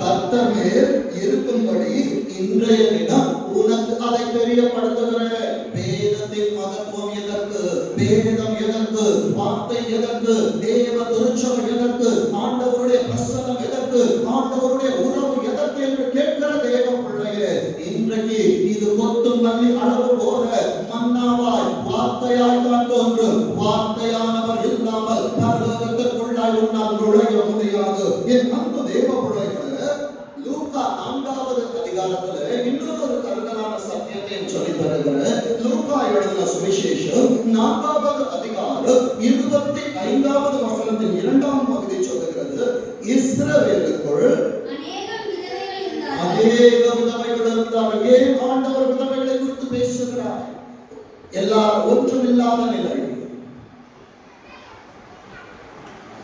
கர்த்தர் மேல் இருக்கும்படி இன்றைய தினம் உனக்கு அதை தெரியப்படுத்துகிறேன். வேதத்தின் மகத்துவம் எதற்கு? வேதம் எதற்கு? வார்த்தை எதற்கு? தேவ திருச்சபை எதற்கு? ஆண்டவருடைய பிரசன்னம் எதற்கு? ஆண்டவருடைய உறவு எதற்கு என்று கேட்கிற தேவ பிள்ளையே, இன்றைக்கு இது கொத்து மல்லி அளவு போல மன்னாவாய் வார்த்தையாய் தான் தோன்றும். வார்த்தையானவர் இல்லாமல் பரலோகத்திற்குள்ளாய் உன்னால் நுழைய முடியாது. என் அன்பு தேவ பிள்ளைகளே, லூக்கா 4வது அதிகாரத்திலே இன்னொரு கருதலான சத்தியத்தை சொல்லி தருகிறேன். லூக்கா எழுதின சுவிசேஷம் 4வது அதிகாரம் 25வது வசனத்தின் 2ஆம் பகுதி சொல்லுகிறது, இஸ்ரவேலுக்குள் அநேக விதவைகள் இருந்தார்கள். ஏன் ஆண்டவர் விதவைகளை குறித்து பேசுகிறார்? எல்லாரும் ஒன்றுமில்லாத நிலை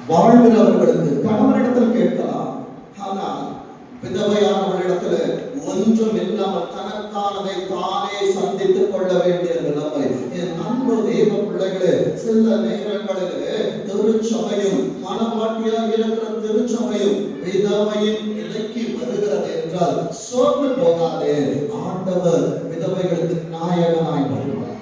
வாழ்கிறவர்களுக்கு கணவனிடத்தில் கேட்கலாம், ஆனால் விதவையானவர்களிடத்தில் ஒன்றும் இல்லாமல் தனக்கானதை தானே சந்தித்துக் கொள்ள வேண்டிய நிலைமை. என் அன்பு தேவ பிள்ளைகளே, சில நேரங்களிலே திருச்சபையும் மனவாட்டியாக இருக்கிற திருச்சபையும் விதவையின் நிலைக்கு வருகிறது என்றால் சோர்ந்து போகாதே. ஆண்டவர் விதவைகளுக்கு நாயகனாய் வருவார்.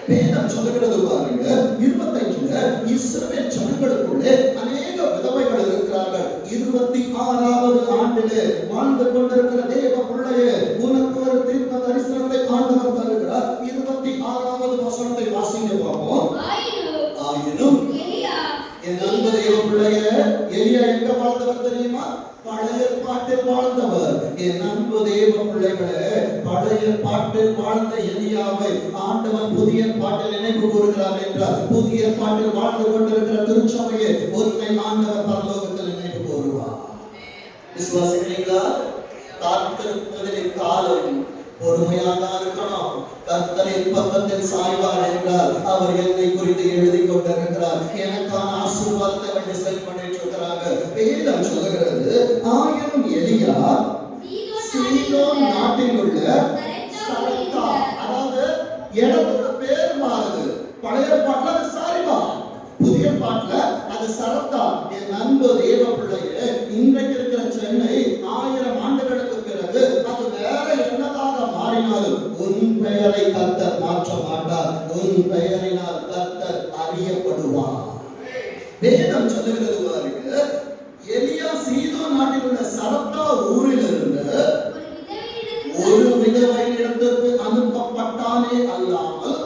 வேதம் சொல்லுகிறது பாருங்க, 25ல இஸ்ரவேல் ஜனங்களுக்குள்ளே அநேக விதவைகள் இருக்கிறார்கள். 26வது ஆண்டிலே வாழ்ந்து கொண்டிருக்கிற தேவ பிள்ளையே, உனக்கு ஒரு தீர்க்க தரிசனத்தை ஆண்டவர் தருகிறார். 26வது வசனத்தை வாசிங்க பார்ப்போம். ஆயினும் என் அன்பு தேவ பிள்ளையே, எலியா எங்க வாழ்ந்தவர் தெரியுமா? பழைய பாட்டில் வாழ்ந்தவர். என் அன்பு தேவ பிள்ளைகளே, பழைய பாட்டில் வாழ்ந்த எலியாவை ஆண்டவன் புதிய பாட்டில் நினைவு கூறுகிறார் என்றால், புதிய பாட்டில் வாழ்ந்து கொண்டிருக்கிற திருச்சபையை உன்னை ஆண்டவர் பரலோகத்தில் நினைவு கூறுவார். விசுவாசிக்கிறீங்களா? காத்திருப்பதின் காலம் பொறுமையாக இருக்கணும். கர்த்தரின் பக்கத்தில் சாய்வார் என்றால் அவர் என்னை குறித்து எழுதி கொண்டிருக்கிறார். எனக்கான ஆசீர்வாதத்தை வந்து செல் பண்ணிட்டு இருக்கிறாங்க. வேதம் சொல்லுகிறது, ஆயினும் எலியா சீதோன் நாட்டில் உள்ள சரப்தா, அதாவது இடத்தோட பேர் மாறுது. பழைய பாட்டுல அது சாரிபா, புதிய பாட்டுல அது சரப்தா. என் அன்பு தேவ பிள்ளையே, இன்றைக்கு இருக்கிற சென்னை 1000 ஆண்டுகளுக்கு பிறகு அது வேற என்னதாக மாறினாலும் உன் பெயரை கர்த்தர் மாற்ற மாட்டார். உன் பெயரினால் கர்த்தர் அறியப்படுவார். வேதம் சொல்லுகிறது பாருங்க, எலியா சீதோன் நாட்டில் உள்ள சரப்தா ஊரில் இருந்து ஒரு விதவையிடத்திற்கு அனுப்பப்பட்டானே அல்லாமல்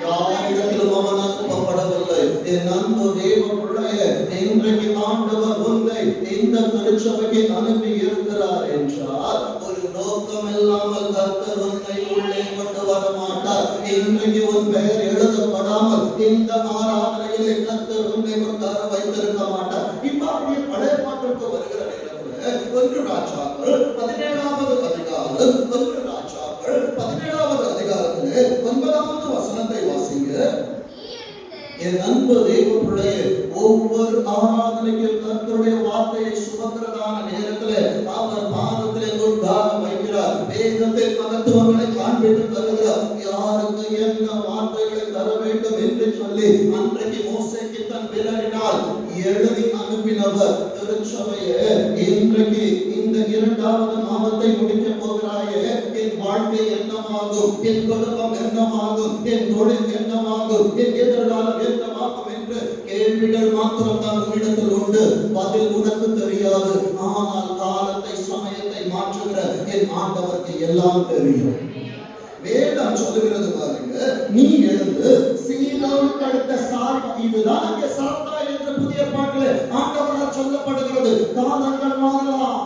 யாரிடத்திலும் அவன் அனுப்பப்படவில்லை. என் அன்பு தேவ பிள்ளையே, இன்றைக்கு ஆண்டவர் உன்னை இந்த திருச்சபைக்கு அனுப்பி இருக்கிறார் என்றால் ஒரு நோக்கம் இல்லாமல் கர்த்தர் உன்னை உள்ளே கொண்டு வர மாட்டார். இன்றைக்கு உன் பெயர் எழுதப்படாமல் இந்த ஆராதனையிலே கர்த்தர் உன்னை கொண்டார வைத்திருக்க மாட்டார். இப்ப அப்படியே பழைய பாட்டிற்கு வருகிற நேரத்தில் 1 ராஜாக்கள் 17வது அதிகாரம், 1 ராஜாக்கள் 17வது அதிகாரத்திலே 9வது வசனத்தை வாசிங்க. என் அன்பு தேவ பிள்ளையே, ஒவ்வொரு ஆராதனைக்கும் கர்த்தருடைய வார்த்தையை சுமக்கிறதான நேரத்திலே அவர் பாதத்திலே உட்கார வைக்கிறார். வேதத்தின் மகத்துவங்களை காண்பித்து தருகிறார். யாருக்கு சொல்லி அன்றைக்கு மோசேக்கு தன் விரலினால் எழுதி அனுப்பினவர் திருச்சபையே, இன்றைக்கு இந்த 2வது மாதத்தை முடிக்க போகிறாயே, என் வாழ்க்கை என்னமாகும், என் குடும்பம் என்னமாகும், என் தொழில் என்னமாகும், என் எதிர்காலம் என்னமாகும் என்று கேள்விகள் மாத்திரம் தான் உன்னிடத்தில் உண்டு. பதில் உனக்கு தெரியாது. ஆனால் காலத்தை சமயத்தை மாற்றுகிற என் ஆண்டவருக்கு எல்லாம் தெரியும். வேதம் சொல்லுகிறது பாருங்க, நீ எழுந்து சீதோனுக்கு அடுத்த சாரி, இதுதான் அங்கே சாத்தா என்று புதிய பாட்டில் ஆண்டவரால் சொல்லப்படுகிறது. காலங்கள் மாறலாம்,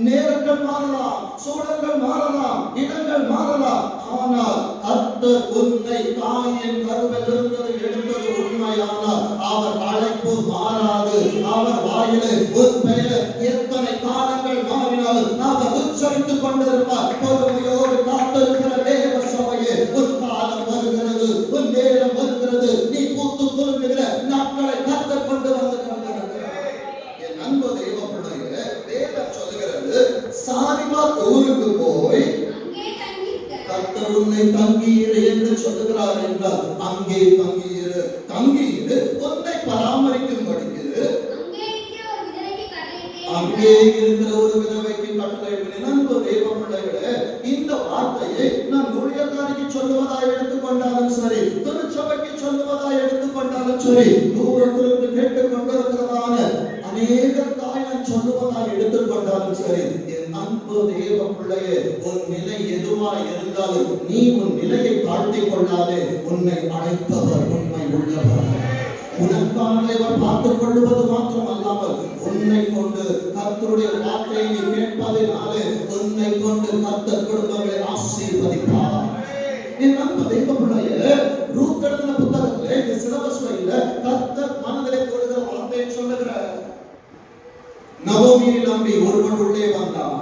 நேரங்கள் மாறலாம், சூழல்கள் மாறலாம், இடங்கள் மாறலாம். ஆனால் கர்த்தர் உன்னை தாயின் கருவில் இருந்தது எடுத்தது உண்மையானால் அவர் அழைப்பு மாறாது. அவர் வாயிலே உன் பெயர் எத்தனை காலங்கள் மாறினாலும் அவர் உச்சரித்துக் கொண்டிருப்பார். பொறுமையோடு காத்திருக்கிற தேவ சபையே, உன் காலம் வருகிறது, உன் நேரம் வருகிறது. நீ பூத்து குலுங்குகிற நாட்களை கர்த்தர் கொண்டு வந்து கொண்டிருக்கிறார். என் அன்பு தேவ பிள்ளையே, வேதம் சொல்லுகிறது, சாரிபாத் ஊருக்கு போய் கர்த்தர் உன்னை தங்கியிரு என்று சொல்லுகிறார் என்றால் அங்கே தங்கியிரு. தங்கியிரு, உன்னை பராமரிக்கும்படிக்கு அங்கே இருக்கிற ஒரு விதவைக்கு கட்டளையிட்டேன். அன்பு தேவ பிள்ளைகளே, இந்த வார்த்தையை நான் ஊழியக்காரிக்கு சொல்லுவதாய் எடுத்துக்கொண்டாலும் சரி, திருச்சபைக்கு சொல்லுவதாய் எடுத்துக்கொண்டாலும் சரி, தூரத்திலிருந்து கேட்டுக் கொண்டிருக்கிறதான அநேக தாய் நான் சொல்லுவதாய் எடுத்துக்கொண்டாலும் சரி, என் அன்பு தேவ பிள்ளையே, உன் நிலை எதுவாய் இருந்தாலும் நீ உன் நிலையை தாழ்த்திக் கொள்ளாதே. உன்னை அழைத்தவர் உண்மை உள்ளவர். உனக்கானவர் பார்த்துக் கொள்வது மாத்திரம் அல்லாமல் உன்னை கொண்டு கர்த்தருடைய வார்த்தையை நீ கேட்பதினாலே உன்னை கொண்டு கர்த்தர் குடும்பங்களை ஆசீர்வதிப்பார். என் அன்பு தெய்வ பிள்ளையே, ரூத் எழுதின புத்தகத்திலே இந்த சிலபஸ்ல இல்ல, கர்த்தர் மனதிலே கொள்கிற வார்த்தையை சொல்லுகிறார். நவோமியை நம்பி ஒருவன் உள்ளே வந்தார்.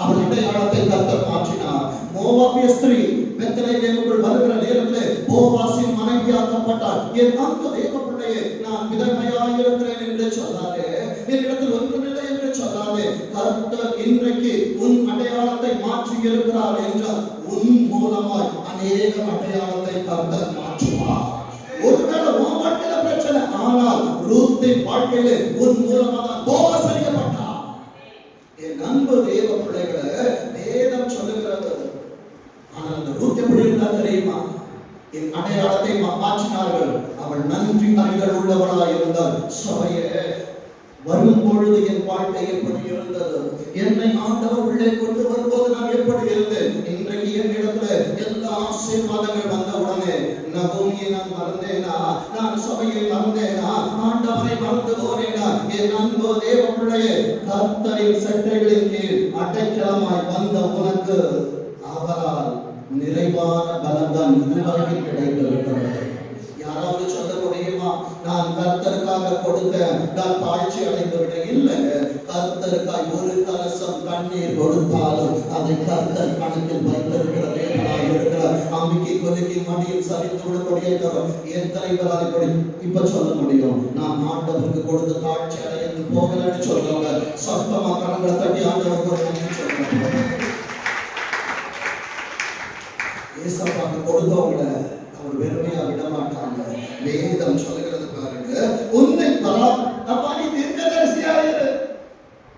அவள் அடையாளத்தை கர்த்தர் மாற்றினார். மோவாபிய ஸ்திரீ பெத்லெகேமுக்குள் வருகிற நேரத்திலே போவாசின் மனைவியாக்கப்பட்டார். என் அன்பு தேவ பிள்ளையே, நான் விதவையாய் இருக்கிறேன் என்று சொல்லாதே, என்னிடத்தில் ஒன்றுமில்லை என்று சொல்லாதே. கர்த்தர் இன்றைக்கு உன் அடையாளத்தை மாற்றி இருக்கிறார் என்றால் உன் மூலமாய் அநேக அடையாளத்தை கர்த்தர் மாற்றுவார். ஒருவேளை உன் வாழ்க்கையில பிரச்சனை, ஆனால் ரூத்தின் வாழ்க்கையிலே உன் மூலமாக போவாஸ் அறியப்பட்டார். என் அன்பு தேவ பிள்ளைகளை, வேதம் சொல்லுகிறது. ஆனால் அந்த ரூத் எப்படி இருந்தா தெரியுமா? என் அடையாளத்தை மாற்றினார்கள். அவள் நன்றி அறிதல் உள்ளவளாய் இருந்தால். சபையே, வரும் பொழுது என் வாழ்க்கை எப்படி இருந்தது, என்னை ஆண்டவர் உள்ளே கொண்டு வரும்போது நான் எப்படி இருந்தேன், இன்றைக்கு என்னிடத்துல எல்லா ஆசீர்வாதங்கள் வந்த உடனே நகோமியை நான் மறந்தேனா, நான் சபையை மறந்தேனா, ஆண்டவரை மறந்து போனேனா? என் அன்பு தேவ பிள்ளையே, கர்த்தரின் சட்டைகளின் கீழ் அடைக்கலமாய் வந்த உனக்கு அவரால் நிறைவான பலன்தான் இதுவரைக்கும் கிடைத்திருக்கிறது. யாராவது சொல்ல முடியுமா, நான் கர்த்தருக்காக கொடுத்தேன், நான் தாழ்ச்சி அடைந்து விட? இல்லை. கர்த்தருக்காய் ஒரு கலசம் தண்ணீர் கொடுத்தாலும் அதை கர்த்தர் கணக்கில் வைத்திருக்கிற தேவனாய் இருக்கிறார். அம்பிக்கை கொலுக்கி மடியில் சரிந்து விடக்கூடிய எத்தனை பேரால் இப்ப சொல்ல முடியும், நான் ஆண்டவருக்கு கொடுத்த தாழ்ச்சி அடைந்து போகலன்னு சொல்றவங்க சத்தமா கரங்களை தட்டி ஆண்டவருக்கு ஒரு நன்றி சொல்றாங்க. ஏசப்பாக்கு கொடுத்தவங்கள அவர் வெறுமையா விட மாட்டாங்க. வேதம் சொல்லுகிறது பாருங்க, உன்னை நீ தீர்க்கதரிசியாயிரு,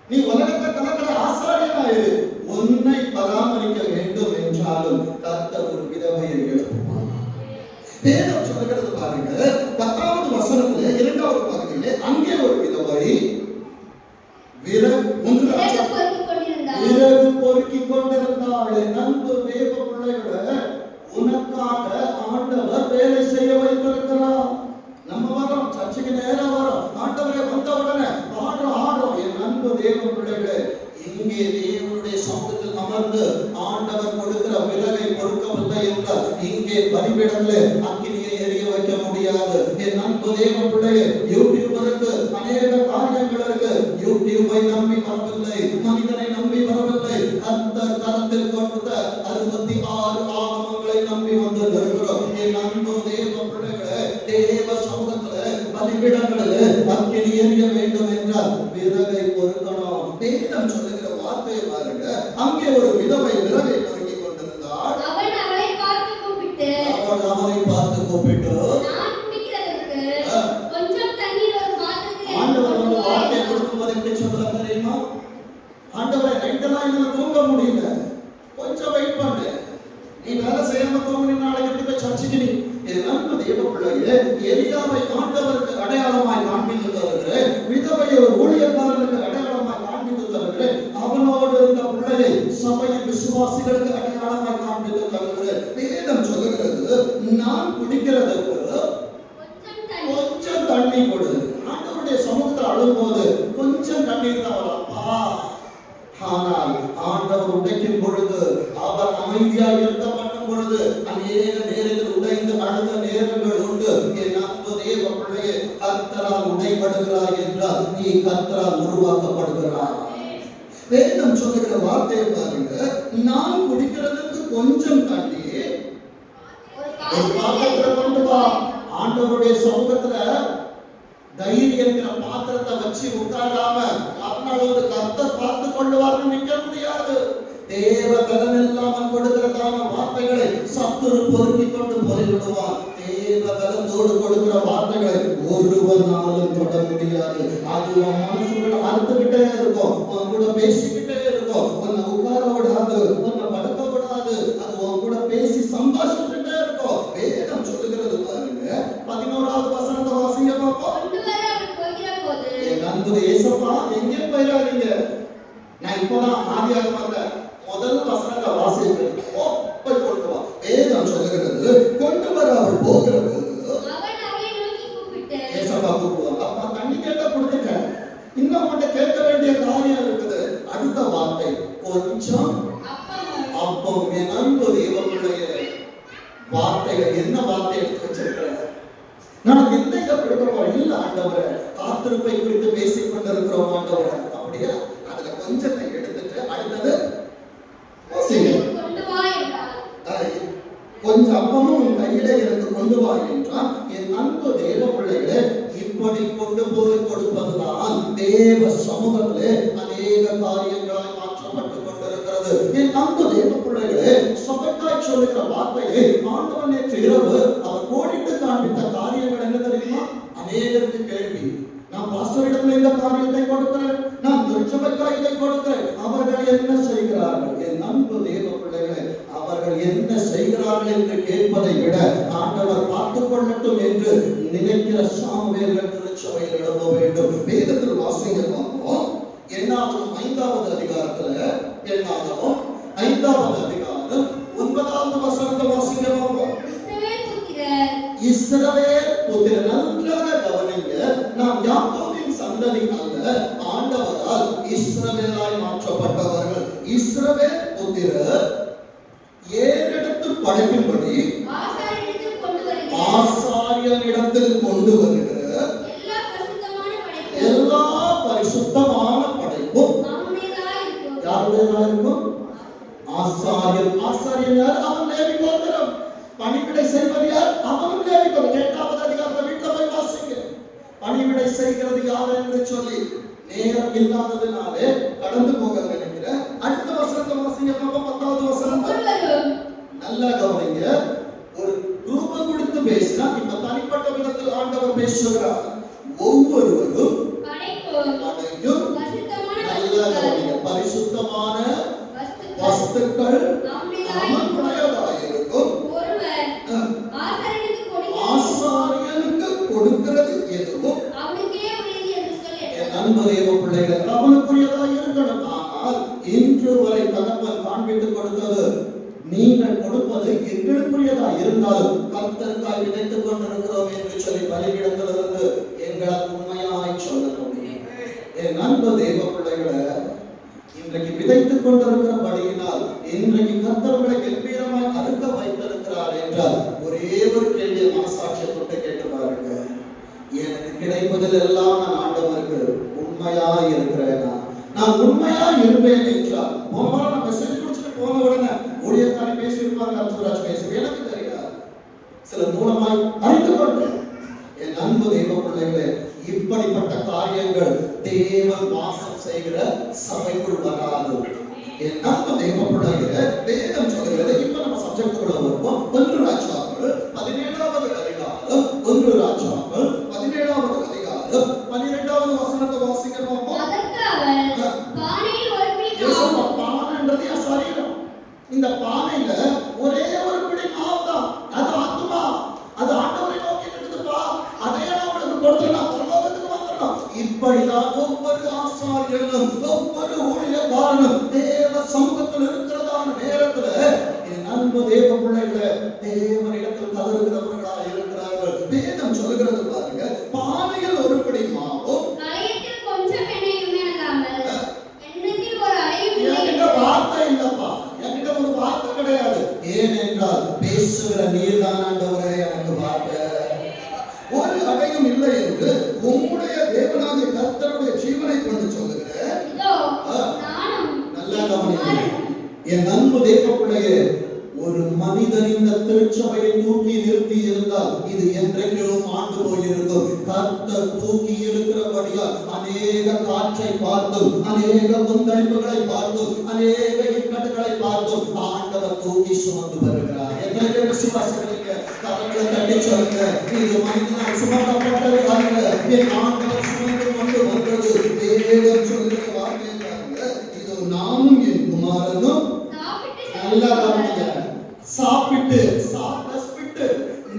நீ உலகத்தை கலக்கிற ஆசாரியனாயிரு, உன்னை பராமரிக்க வேண்டும் என்றாலும் கர்த்தர் ஒரு விதவையை எழுப்புவார். வேதம் சொல்லுகிறது பாருங்க, 10வது வசனத்திலே 2வது பகுதியிலே அங்கே ஒரு விதவை விறகு பொறுக்கிக் கொண்டிருந்தாள். அன்பு தேவ பிள்ளைகளை, உனக்காக ஆண்டவர் வேலை செய்ய வைத்திருக்கிறார். நம்ம வரோம், சர்ச்சைக்கு நேரம் வரோம், ஆண்டவரை வந்த உடனே ஆடுறோம். என் அன்பு தேவ பிள்ளைகளே, இங்கே தேவனுடைய சமூகத்தில் அமர்ந்து ஆண்டவர் கொடுக்கிற விலகை பொறுக்கவில்லை என்றால் இங்கே பலிபீடத்திலே அக்கினியை எரிய வைக்க முடியாது. என் அன்பு தேவ பிள்ளையே, யூடியூபருக்கு அநேக காரியங்கள் இருக்கு. யூடியூபை நம்பி வரவில்லை, மனிதனை நம்பி வரவில்லை, கர்த்தர் கரத்தில் கொடுத்த 66 ஆகமங்களை நம்பி வந்து நிற்கிறோம். என் அன்பு தேவ பிள்ளைகளே, தேவ சமூகத்திலே பலிபீடங்களிலே அக்கினி எரிய வேண்டும் என்றால் விறகை பொறுக்கணும். வேதம் சொல்லுகிற வார்த்தை பாருங்க, அங்கே ஒரு விதவை விறகை பொறுக்கிக் கொண்டிருந்தாள். அவன் அவனை பார்த்து கூப்பிட்டு, நான் குடிக்கிற நேரம்லாம் என்னால தூங்க முடியல, கொஞ்சம் வெயிட் பண்ணு, நீ வேலை செய்யாம தூங்கி நாளைக்கு எப்படி போய் சர்ச்சைக்கு நீ. என் அன்பு தேவ பிள்ளையே, எலியாவை ஆண்டவருக்கு அடையாளமாய் காண்பித்து தருகிறேன், விதவையை ஒரு ஊழியக்காரனுக்கு அடையாளமாய் காண்பித்து தருகிறேன், அவனோடு இருந்த பிள்ளையை சபையின் விசுவாசிகளுக்கு அடையாளமாய் காண்பித்து தருகிறேன். வேதம் சொல்லுகிறது, நான் குடிக்கிறதுக்கு கொஞ்சம் தண்ணி கொடு. ஆண்டவருடைய சமூகத்தில் அழும்போது கொஞ்சம் தண்ணீர் தான் வரப்பா. ஆனால் ஆண்டவர் உடைக்கும் பொழுது, அவர் அமைதியாக இருக்க பண்ணும் பொழுது அநேக நேரத்தில் உடைந்து அழுத நேரங்கள் உண்டு. என் அன்பு தேவ பிள்ளையே, கர்த்தரால் உடைபடுகிறாய் என்றால் நீ கர்த்தரால் உருவாக்கப்படுகிறாய். வேதம் சொல்லுகிற வார்த்தையை பாருங்க, நான் குடிக்கிறதுக்கு கொஞ்சம் தண்ணி ஒரு பாத்திரத்துல கொண்டு வா. ஆண்டவருடைய சமூகத்துல தைரியம் என்கிற பாத்திரத்தை வச்சு உட்காராம அவனோட கர்த்தர் பார்த்து கொள்ளுவார்னு நிற்க முடியாது. தேவ பலன் இல்லாமல் கொடுக்கிறதான வார்த்தைகளை சத்துரு பொறுக்கி கொண்டு போய்விடுவான். தேவ பலத்தோடு கொடுக்கிற வார்த்தைகளை ஒருவனாலும் தொட முடியாது. அது உன் மனசுக்குள்ள அறுத்துக்கிட்டே இருக்கும், உன் கூட பேசிக்கிட்டே இருக்கும், உன்னை உட்கார விடாது, உன்னை படுக்க விடாது, அது உன் கூட பேசி சம்பாஷிச்சுட்டே இருக்கும். வேதம் சொல்லுகிறது பாருங்க, 11வது வசனத்தை வாசிங்க பாப்போம். அன்பு ஏசப்பா, எங்கே போயிடாதீங்க, நான் இப்பதான் ஆதியாகமத்துல முதல் வசனத்தை வாசிக்கிறேன், போய் கொண்டு வா. வேதம் சொல்லுகிறது, கொண்டு வர அவள் போகிற போது ஏசப்பா கூப்பிடுவாங்க. அப்பா தண்ணி கேட்டா கொடுத்துட்டேன், இன்னும் உன்கிட்ட கேட்க வேண்டிய காரியம் இருக்குது. அடுத்த வார்த்தை கொஞ்சம் அப்பம். என் அன்பு தேவனுடைய வார்த்தைகள் என்ன வார்த்தை எடுத்து வச்சிருக்கிறேன், நான் எந்த கொடுக்க போறேன் இல்ல ஆண்டவரை, காத்திருப்பை குறித்து பேசிக் கொண்டிருக்கிறோம் ஆண்டவரை. அப்படியே அதுல கொஞ்சத்தை எடுத்துட்டு அடுத்தது கொஞ்சம் அப்பமும் உன் கையில எனக்கு கொண்டு வா என்றான். என் அன்பு தேவ பிள்ளைகளே, இப்படி கொண்டு போய் கொடுப்பதுதான் தேவ சமூகத்திலே அநேக காரியங்களாய் மாற்றப்பட்டு கொண்டிருக்கிறது. என் அன்பு தேவ பிள்ளைகளே, சபைக்காய் சொல்லுகிற வார்த்தையை ஆண்டவன் நேற்று இரவு அவர் கோடிட்டு காண்பித்த காரியங்கள் என்ன தெரியுமா? அநேகருக்கு கேள்வி. நான் பாஸ்டர் இடத்துல இந்த காரியத்தை கொடுக்கிறேன், நான் திருச்சபைக்காய் இதை கொடுக்கிறேன், அவர்கள் என்ன செய்கிறார்கள்? என் அன்பு தேவ பிள்ளைகளே, அவர்கள் என்ன செய்கிறார்கள் என்று கேட்பதை விட ஆண்டவர் பார்த்துக் கொள்ளட்டும் என்று நினைக்கிற சாமுவேல்கள் திருச்சபையில் எழுத வேண்டும். வேதத்தில் வாசிங்க பார்ப்போம். எண்ணாகமம் 5வது அதிகாரத்துல, எண்ணாகமம் 5வது அதிகாரம் 9வது வசனத்தை வாசிங்க பார்ப்போம். இஸ்ரவேல் புத்திரர், நன்றாக கவனிங்க, நாம் யாக்கோபின் சந்ததி அல்ல, ஆண்டவரால் இஸ்ரவேலாய் மாற்றப்பட்டவர்கள். இஸ்ரவேல் புத்திரர் ஏறெடுத்து படைக்கும்படி ஆசாரியனிடத்தில் கொண்டு வருகிற எல்லா பரிசுத்தமான படைப்பும் யாருடையதாக இருக்கும்? ஆசாரியன். ஆசாரியன் யார்? அவன் லேவி கோத்திரம். பணிவிடை செய்வது யார்? அவனும் லேவி கோத்திரம். 8வது அதிகாரத்தை வீட்டில் போய் வாசிங்க. பணிவிடை செய்கிறது யார் என்று சொல்லி நேரம் இல்லாததுனாலே கடந்து போக நினைக்கிறேன். அடுத்த வசனத்தை வாசிங்க. 10வது வசனம் நல்லா கவனிங்க. ஒரு ரூபம் கொடுத்து பேசினா, இப்ப தனிப்பட்ட விதத்தில் ஆண்டவர் பேசுகிறார். ஒவ்வொருவரும் படைக்கும் நல்லா கவனிங்க, பரிசுத்தமான வஸ்துக்கள் அவனுடையதாக இருக்கும். ஆசாரியனுக்கு கொடுக்கிறது எதுவும் அன்பு தேவ பிள்ளைகள் அவனுக்குரியதாக இருக்கணும். ஆனால் இன்று வரை தகவல் காண்பித்துக் கொடுத்தது, நீங்கள் கொடுப்பது எங்களுக்குரியதா இருந்தாலும் கர்த்தருக்காய் விதைத்துக் கொண்டிருக்கிறோம் என்று சொல்லி பலியிடத்திலிருந்து எங்களால் உண்மையாய் சொல்ல முடியும். என் அன்பு தேவ பிள்ளைகளை, இன்றைக்கு விதைத்துக் கொண்டிருக்கிறபடியினால் இன்றைக்கு கர்த்தர்களை கம்பீரமாய் அறுக்க வைத்திருக்கிறார் என்றால் ஒரே ஒரு கேள்வியை மனசாட்சியை கொண்டு கேட்டு பாருங்க. எனக்கு கிடைப்பதில் எல்லாம் நான் ஆண்டவருக்கு உண்மையாய் இருக்கிறேனா? நான் உண்மையாய் இருப்பேன் என்றால், போன வாரம் நான் மெசேஜ் குடிச்சிட்டு போன உடனே ஊழியக்காரி பேசியிருப்பாங்க, அற்புதராஜ் பேசி எனக்கு தெரியாது, சில மூலமாய் அறிந்து கொண்டேன். என் அன்பு தெய்வ பிள்ளைகளே, இப்படிப்பட்ட காரியங்கள் தேவன் வாசம் செய்கிற சபைக்குள் வராது. என் அன்பு தெய்வ பிள்ளைகளே, வேதம் சொல்கிறது. இப்ப நம்ம சப்ஜெக்டுக்குள்ள வருவோம். 1 ராஜாக்கள் 17வது அதிகாரம், 1 ராஜாக்கள் 17வது அதிகாரம் 12வது வசனத்தை வாசிக்க பார்ப்போம். வேணும். ஒவ்வொரு ஊழியக்காரனும் தேவ சமூகத்தில் இருக்கிறதான நேரத்துல என் அன்பு தேவ பிள்ளைகளை தேவனிடத்தில் கதறுகிறவர்களா இருக்கிறார்கள். வேதம் சொல்லுகிறது பாருங்க, பானையில் ஒரு படி மாவும் கொஞ்சம் எண்ணெயும் இல்லாமல் எண்ணத்தில் ஒரு அடையும் என்கிட்ட வார்த்தை இல்லப்பா, என்கிட்ட ஒரு வார்த்தை கிடையாது. ஏனென்றால் பேசுகிற நீர்தான் ஆண்டவரே எனக்கு வார்த்தை. ஒரு அடையும் இல்லை என்று உம்முடைய தேவனாகிய கர்த்தருடைய ஜீவனை கொண்டு சொல்லுகிறேன். நல்லா கவனிங்க என் அன்பு தேவ பிள்ளையே, ஒரு மனிதன் இந்த திருச்சபையை தூக்கி நிறுத்தி இருந்தால் இது என்றைக்கும் ஆண்டு போயிருக்கும். கர்த்தர் தூக்கி இருக்கிறபடியால் அநேக காற்றை பார்த்தும், அநேக கொந்தளிப்புகளை பார்த்தும், அநேக இக்கட்டுகளை பார்த்தும் ஆண்டவர் தூக்கி சுமந்து வருகிறார். என்ன விசுவாசங்க, கரங்களை தட்டி சொல்லுங்க, இது மனிதனால் சுமக்கப்பட்டது அல்ல, என் ஆண்டவர் சுமந்து கொண்டு வந்தது. வேதம் சொல்லுகிற வார்த்தை பாருங்க, இது நாமும் என் குமாரனும் நல்லா கவனிங்க, சாப்பிட்டு சாப்பிட்டு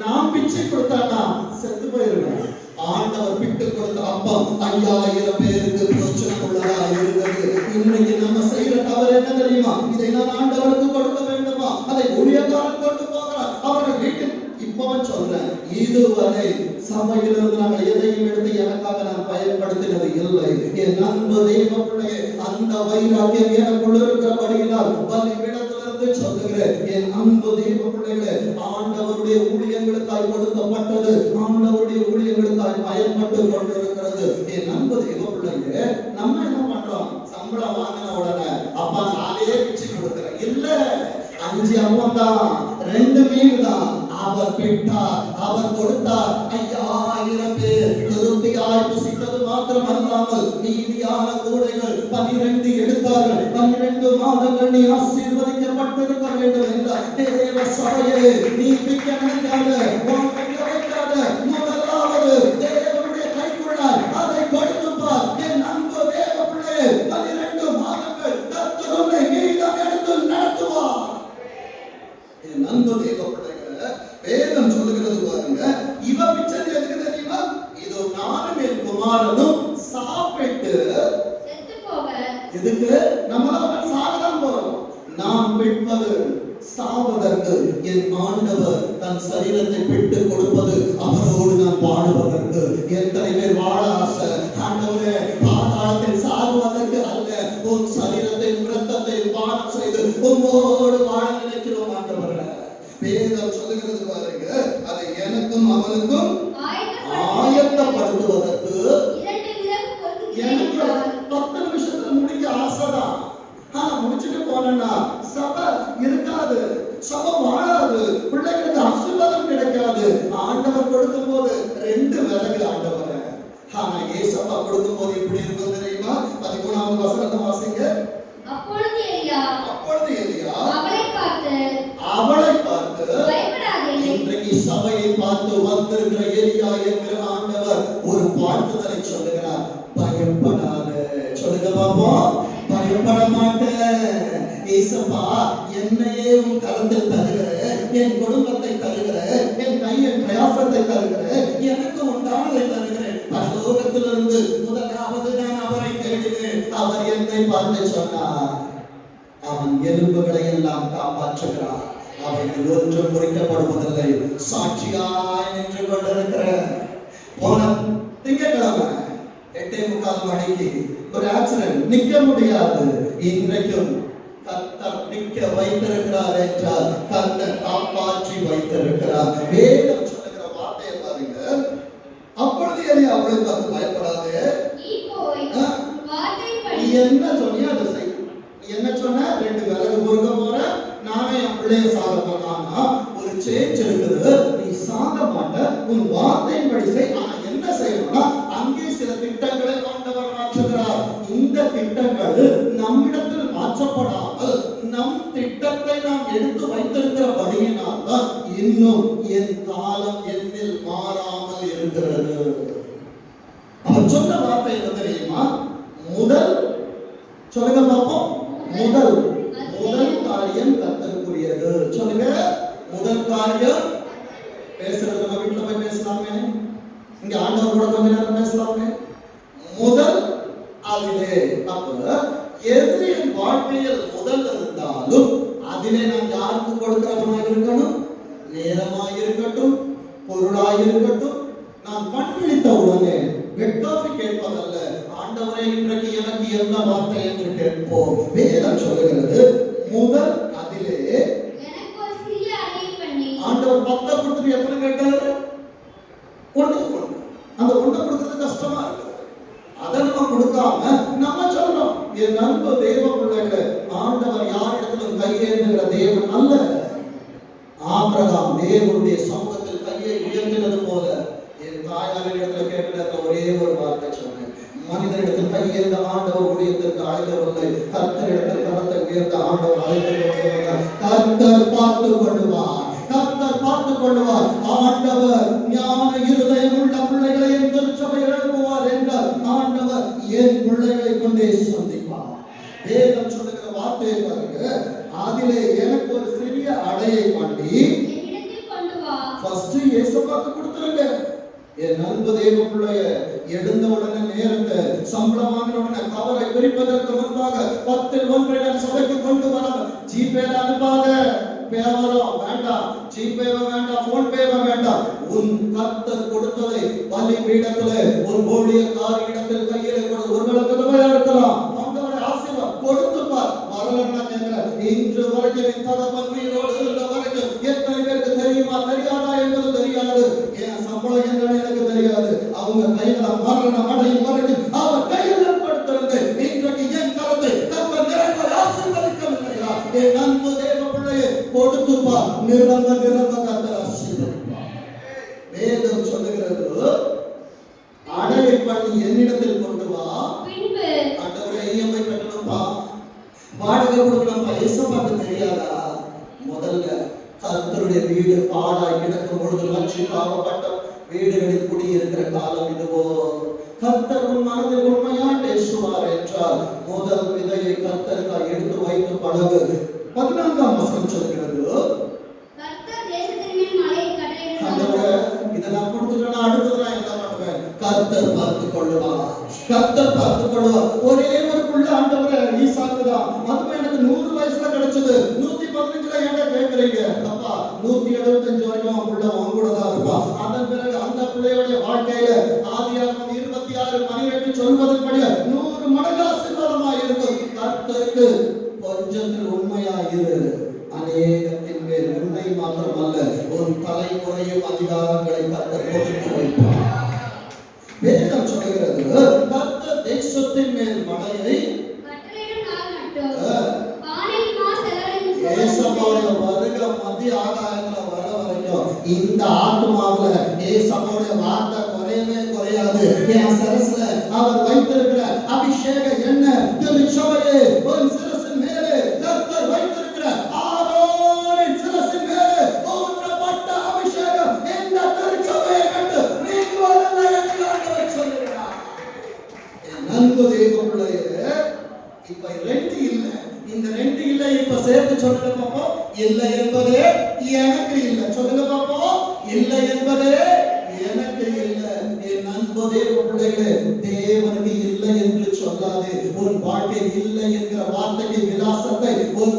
நாம் பிச்சை கொடுத்தானா செத்து போயிருவேன். ஆண்டவர் பிட்டு கொடுத்த அப்பம் 5000 பேருக்கு பிரயோஜனம் உள்ளதா இருந்தது. இன்னைக்கு நம்ம செய்யற தவறு என்ன தெரியுமா? இதை நான் ஆண்டவருக்கு கொடுக்க வேண்டுமா? அதை ஊழியக்காரன் கொண்டு போகிறார் அவர்கள் வீட்டுக்கு. இப்பவும் சொல்றேன், இதுவரை சபையிலிருந்து நாங்கள் எதையும் எடுத்து எனக்காக நான் பயன்படுத்தினது இல்லை. என் அன்பு தெய்வ பிள்ளையே, அந்த வைராக்கியம் எனக்குள்ள இருக்கிறபடியினால் பலிபீடத்திலிருந்து சொல்லுகிறேன், என் அன்பு தெய்வ பிள்ளைகளே, ஆண்டவருடைய ஊழியங்களுக்காய் கொடுக்கப்பட்டது ஆண்டவருடைய ஊழியங்களுக்காய் பயன்பட்டு கொண்டிருக்கிறது. என் அன்பு தெய்வ பிள்ளையே, நம்ம என்ன பண்றோம்? சம்பளம் வாங்கின உடனே அப்பா நானே பிச்சு கொடுக்கிறேன் இல்ல, 5 அப்பம் தான், 2 மீன் தான். அவர் பிட்டார், அவர் கொடுத்தார். 5000 பேர் திருப்தியாய் புசித்தது மாத்திரம் அல்லாமல் மீதியான கூடைகள் 12 எடுத்தார்கள். 12 மாதங்கள் நீ ஆசீர்வதிக்கப்பட்டிருக்க வேண்டும் என்றார். தேவ சபையே, நீ பிக்க நினைக்காத, உன் கையை வைக்காத, முதலாவது தேவனுடைய கைக்குள்ளாய் அதை கொடுத்து பார். என் அன்பு தேவ பிள்ளையே, 12 மாதங்கள் கர்த்தர் உன்னை மீதம் எடுத்து நடத்துவார். என் அன்பு தேவ பிள்ளைகளை, வேதம் சொல்லுகிறது பாருங்க, இவ பிச்சை எதுக்கு தெரியுமா? இதோ நானும் என் குமாரனும் சாப்பிட்டு செத்து போக. எதுக்கு? நம்மளாம் சாகதான் போறோம். நாம் பிற்பது சாவதற்கு, என் ஆண்டவர் தன் சரீரத்தை விட்டு கொடுப்பது அவரோடு நான் வாழுவதற்கு. எத்தனை பேர் வாழ ஆசை? ஆண்டவரே, பாதாளத்தில் சாகுவதற்கு அல்ல, உன் சரீரத்தை இரத்தத்தை பானம் செய்து உன்னோடு வாழ நினைக்கிறோம் ஆண்டவரே. வேதம் சொல்லுகிறது பாருங்க, அதை எனக்கும் அவனுக்கும் ஆயத்தப்படுத்துவதற்கு. எனக்கு 10 நிமிஷத்துல முடிக்க ஆசைதான், ஆனா முடிச்சுட்டு போனா சபை இருக்காது, சபை வாழாது, பிள்ளைகளுக்கு ஆசீர்வாதம் கிடைக்காது. ஆண்டவர் கொடுக்கும் போது 2 விறகு ஆண்டவர். ஆனா ஏசப்பா கொடுக்கும் போது எப்படி இருக்கும் தெரியுமா? 13வது வசனத்தை வாசிங்க. அப்பொழுது எலியா அவளை பார்த்து பயப்படாதே. இன்றைக்கு சபையை பார்த்து வந்திருக்கிற எலியா என்கிற ஆண்டவர் ஒரு வாழ்த்துதலை சொல்லுகிறார். பயப்படாதே. சொல்லுங்க பாப்போம். பயப்பட மாட்டேன். ஏசப்பா, என்னையே உன் கரத்தில் தருகிறேன், என் குடும்பத்தை தருகிறேன், என் கையின் பிரயாசத்தை தருகிறேன், எனக்கு உண்டானதை தருகிறேன். பரலோகத்திலிருந்து முதலாவது நான் அவரை தேடினேன். அவர் என்னை பார்த்து சொன்னார், அவன் எலும்புகளை எல்லாம் காப்பாற்றுகிறார், அவைகள் ஒன்றும் முறிக்கப்படுவதில்லை. சாட்சியாய் நின்று கொண்டிருக்கிற போன திங்கட்கிழமை 8:45 மணிக்கு ஒரு ஆக்சிடென்ட், நிக்க முடியாது. இன்றைக்கும் கர்த்தர் நிக்க வைத்திருக்கிறார் என்றால் கர்த்தர் காப்பாற்றி வைத்திருக்கிறார். வேதம் சொல்லுகிற வார்த்தையை பாருங்க. அப்பொழுது எலியா அவளை பார்த்து பயப்படாதே, நீ என்ன சொன்னியோ அதை செய். என்ன சொன்ன? 2 விறகு பொறுக்க போற, நானே என் பிள்ளைய சாக போனான்னா ஒரு சேஞ்ச் இருக்குது. நீ சாக மாட்ட, உன் வார்த்தையின்படி செய். ஆனா என்ன செய்யணும்னா, அங்கே சில திட்டங்களை ஆண்டவர் மாற்றுகிறார். இந்த திட்டங்கள் நம்மிடத்தில் மாற்றப்படாமல் நம் திட்டத்தை நாம் எடுத்து வைத்திருக்கிறபடியினால் தான் இன்னும் என் காலம் என்னில் மாறாமல் இருக்கிறது. அவர் சொன்ன வார்த்தை என்ன தெரியுமா? முதல் சொல்லுங்க பாப்போம். முதல் காரியம் கர்த்தருக்குரியது. சொல்லுங்க, முதல் காரியம். பேசுறது நம்ம வீட்டுல போய் பேசலாமே, இங்க ஆண்டவர் கூட கொஞ்ச நேரம் பேசலாமே. முதல் அதிலே வாழ்க்கையில் முதல் இருந்தாலும் அதிலே நான் யாருக்கு கொடுக்கிறவனாக இருக்கணும்? நேரமாய் இருக்கட்டும், பொருளாய் இருக்கட்டும். நான் கண் விழித்த உடனே வெட்காஃபி கேட்பதல்ல, ஆண்டவரே இன்றைக்கு எனக்கு என்ன வார்த்தை என்று கேட்போம். வேதம் சொல்லுகிறது முதல் அதிலே எனக்கு ஒரு சிறிய அடையை பண்ணி. ஆண்டவர் 10 கொடுத்துட்டு எத்தனை கேட்டாரு? 1. அந்த 1 கொடுக்கிறது கஷ்டமா இருக்கு. அதை நம்ம கொடுக்காம நம்ம சொல்றோம், என் அன்பு தேவ பிள்ளைகளே, ஆண்டவர் யாரிடத்திலும் கையேந்துகிற தேவன் அல்ல. ஆபிரகாம் தேவனுடைய சமூகத்தில் கையை உயர்த்தினது போல என் தாயாரின் இடத்துல கேட்ட ஒரே ஒரு வார்த்தை சொன்னேன், மனிதனிடத்தில் கையேந்த ஆண்டவர் ஊழியத்திற்கு அழைக்கவில்லை, கர்த்தரிடத்தில் கரத்தை உயர்த்த ஆண்டவர் அழைத்து கர்த்தர் பார்த்து கொள்ளுவார், கர்த்தர் பார்த்து கொள்ளுவார். ஆண்டவர் ஞான இருதயம் உள்ள பிள்ளைகளை என் திருச்சபை எழுப்புவார் என்றால் ஆண்டவர் என் பிள்ளைகளை கொண்டே சந்திப்பார். வேதம் சொல்லுகிற வார்த்தையை பாருங்க, அதிலே எனக்கு ஒரு சிறிய அடையை பண்ணி என்னிடத்தில் கொண்டு வா. ஃபர்ஸ்ட் இயேசுவுக்கு கொடுத்துருங்க. என் அன்பு தேவ பிள்ளைய எழுந்த உடனே நேரத்தை சம்பளம் வாங்கின உடனே கவரை பிரிப்பதற்கு முன்பாக 10 1 சபைக்கு கொண்டு வர ஜிபேல அனுப்பாத. பேவரம் வேண்டாம், ஜிபேவ வேண்டாம், போன் பேவ வேண்டாம். உன் கர்த்தர் கொடுத்ததை பலி பீடத்திலே ஒரு ஊழியக்கார இடத்தில் கையிலே கொடு. ஒருவேளை விதவையா இருக்கலாம், ஆண்டவரை ஆசீர்வாதம் கொடுத்து பார். வரலன்னா கேட்கிறேன், இன்று வரைக்கும் என் தகப்பன் உயிரோடு இருந்த வரைக்கும் எத்தனை பேருக்கு தெரியுமா தெரியாதா என்பது தெரியாது. என் சம்பளம் என்னன்னு எனக்கு தெரியாது. அவங்க கையில மரணம் அடையும் வரைக்கும் அவர் கையில் படுத்திருந்து இன்றைக்கு என் கரத்தை கர்த்தர் நிறைவாய் ஆசீர்வதிக்கவில்லையா? என் அன்பு தேவ பிள்ளையை கொடுத்து பார், நிரம்ப நிரம்ப கர்த்தர் ஆசீர்வதிப்பார். வேதம் சொல்லுகிறது, அடையை பண்ணி என்னிடத்தில் கொண்டு வா. பின்பு ஆண்டவரே இஎம்ஐ கட்டணும்பா, வாடகை கொடுக்கணும்பா. ஏசப்பாக்கு தெரியாதா? முதல்ல கர்த்தருடைய வீடு பாடாய் கிடக்கும் பொழுது லட்சியமாகப்பட்ட வீடுகளில் குடியிருக்கிற காலம் இதுவோ. கர்த்தர் உன் மனதில் உண்மையாய் பேசுவார் என்றால் முதல் விதையை கர்த்தருக்காய் எடுத்து வைத்து பழகு. 14ஆம் வசனம் சொல்கிறது, கர்த்தர் தேசத்தின் மேல் மழையை கட்டளையிடுவார். ஆண்டவரே இதை நான் கொடுத்துட்டேன்னா அடுத்தது நான் என்ன பண்ணுவேன்? கர்த்தர் பார்த்து கொள்ளுவார், கர்த்தர் பார்த்து கொள்ளுவார். ஒரே ஒரு புள்ள ஆண்டவரே ஈசாக்கு தான். அதுவும் எனக்கு 100 வயசுல கிடைச்சது. 115ல ஏன்டா கேட்கறீங்க? அப்பா 175 வரைக்கும் அவன் புள்ள அவன் கூட தான் இருப்பான். அதன் பிறகு அந்த பிள்ளையோட வாழ்க்கையில ஆதியாகமம் 26:18 சொல்வதன்படி 100 மடங்கு ஆசீர்வாதமாய் இருக்கும். கர்த்தருக்கு கொஞ்சத்தில் உண்மையாயிரு, அநேகத்தின் மேல் உன்னை மாத்திரமல்ல உன் தலைமுறையும் அதிகாரங்களை கர்த்தர் கொடுத்து வைப்பார். வேதம் சொல்கிறது, கர்த்தர் தேசத்தின் மேல் மழையை கட்டளையிடும் நாள் மட்டும் வானில் மாசெலரின் ஏசப்பாவுடைய வருக மத்திய ஆகாயத்துல வர வரைக்கும் இந்த ஆத்மாவுல ஏசப்பாவுடைய வார்த்தை குறையவே குறையாது. என் சிரசுல அவர் வைத்திருக்கிற அபிஷேக எண்ணெய் திருச்சபையே உன் சிரசின் மேலே கர்த்தர் வைத்திருக்கிற ஆரோனின் சிரசின் மேலே ஊற்றப்பட்ட அபிஷேகம் இந்த திருச்சபையை கண்டு நீங்குவதில்லை என்று ஆண்டவர் சொல்லுகிறார். என் அன்பு தேவ பிள்ளையே, இப்ப 2 இல்லை, இந்த 2 இல்லை. இப்ப சேர்த்து சொல்லுங்க பாப்போம். இல்லை என்பதே எனக்கு இல்லை. சொல்லுங்க பாப்போம். இல்லை என்பதே எனக்கு இல்லை. என் அன்பு தேவ பிள்ளைகளே, தேவனுக்கு இல்லை என்று சொல்லாதே. உன் வாழ்க்கை இல்லை என்கிற வார்த்தைக்கு விலாசத்தை உன்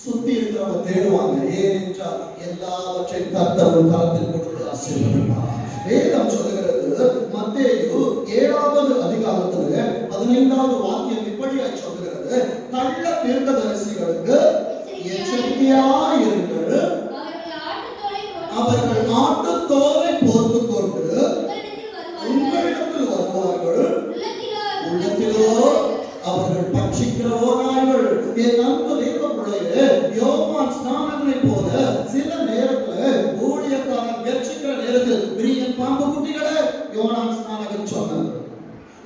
சுத்தி இருக்கிறவங்க தேடுவாங்க. ஏனென்றால் எல்லாவற்றையும் கர்த்தர் உன் கரத்தில் கொடுத்து ஆசீர்வதிப்பார். வேதம் சொல்லுகிறது, மத்தேயு 7வது அதிகாரத்துல 15வது வாக்கியம் இப்படியாய் சொல்லுகிறது, கள்ள தீர்க்கதரிசிகளுக்கு எச்சரிக்கையாயிருங்கள், அவர்கள் ஆட்டுத்தோலை போர்த்துக் கொண்டு உங்களிடத்தில் வருவார்கள், உள்ளத்திலோ அவர்கள் பட்சிக்கிறவர்கள். என் அன்பு தேவ பிள்ளையே, யோவான் ஸ்நானகனை போல சில நேரத்துல ஊழியக்காரன் வெற்றிக்கிற நேரத்தில் விரியன் பாம்பு குட்டிகளே யோவான் ஸ்நானகன் சொன்னார்.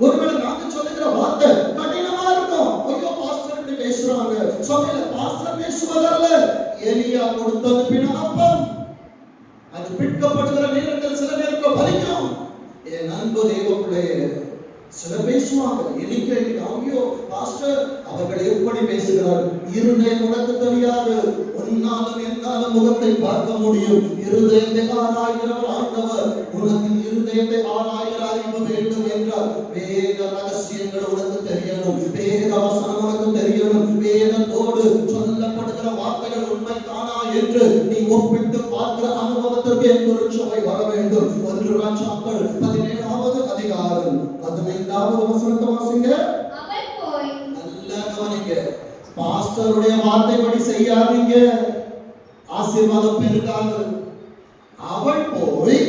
ஒருவேளை நாங்க சொல்லுகிற வார்த்தை கடினமா இருக்கும். ஐயோ பாஸ்டர் இப்படி பேசுறாங்க. சபையில பாஸ்டர் பேசுவதல்ல, எலியா கொடுத்தது பிணப்பம். அது பிற்கப்படுகிற நேரத்தில் சில நேரத்தில் பலிக்கும். என் அன்பு தேவ பிள்ளையே, சில பேசுவாங்க எலிக்கை, ஐயோ பாஸ்டர் அவர்கள் எப்படி பேசுகிறார்கள்? இருதயம் உனக்கு தெரியாது. உன்னாலும் என்னாலும் முகத்தை பார்க்க முடியும். இருதயத்தை ஆராய்கிறவர் ஆண்டவர். உனக்கு இருதயத்தை ஆராய்கிற அறிவு வேண்டும் என்றால் வேத ரகசியங்கள் உனக்கு தெரியணும், வேத வசனம் உனக்கு தெரியணும், வேத என் திருச்சபை வர வேண்டும். 1 ராஜாக்கள் 17வது அதிகாரம் 15வது வசனத்தை வாசிங்க. அவள் போய் நல்லா கவனிங்க. பாஸ்டருடைய வார்த்தைப்படி செய்யாதீங்க, ஆசீர்வாதம் பெருகாது. அவள் போய்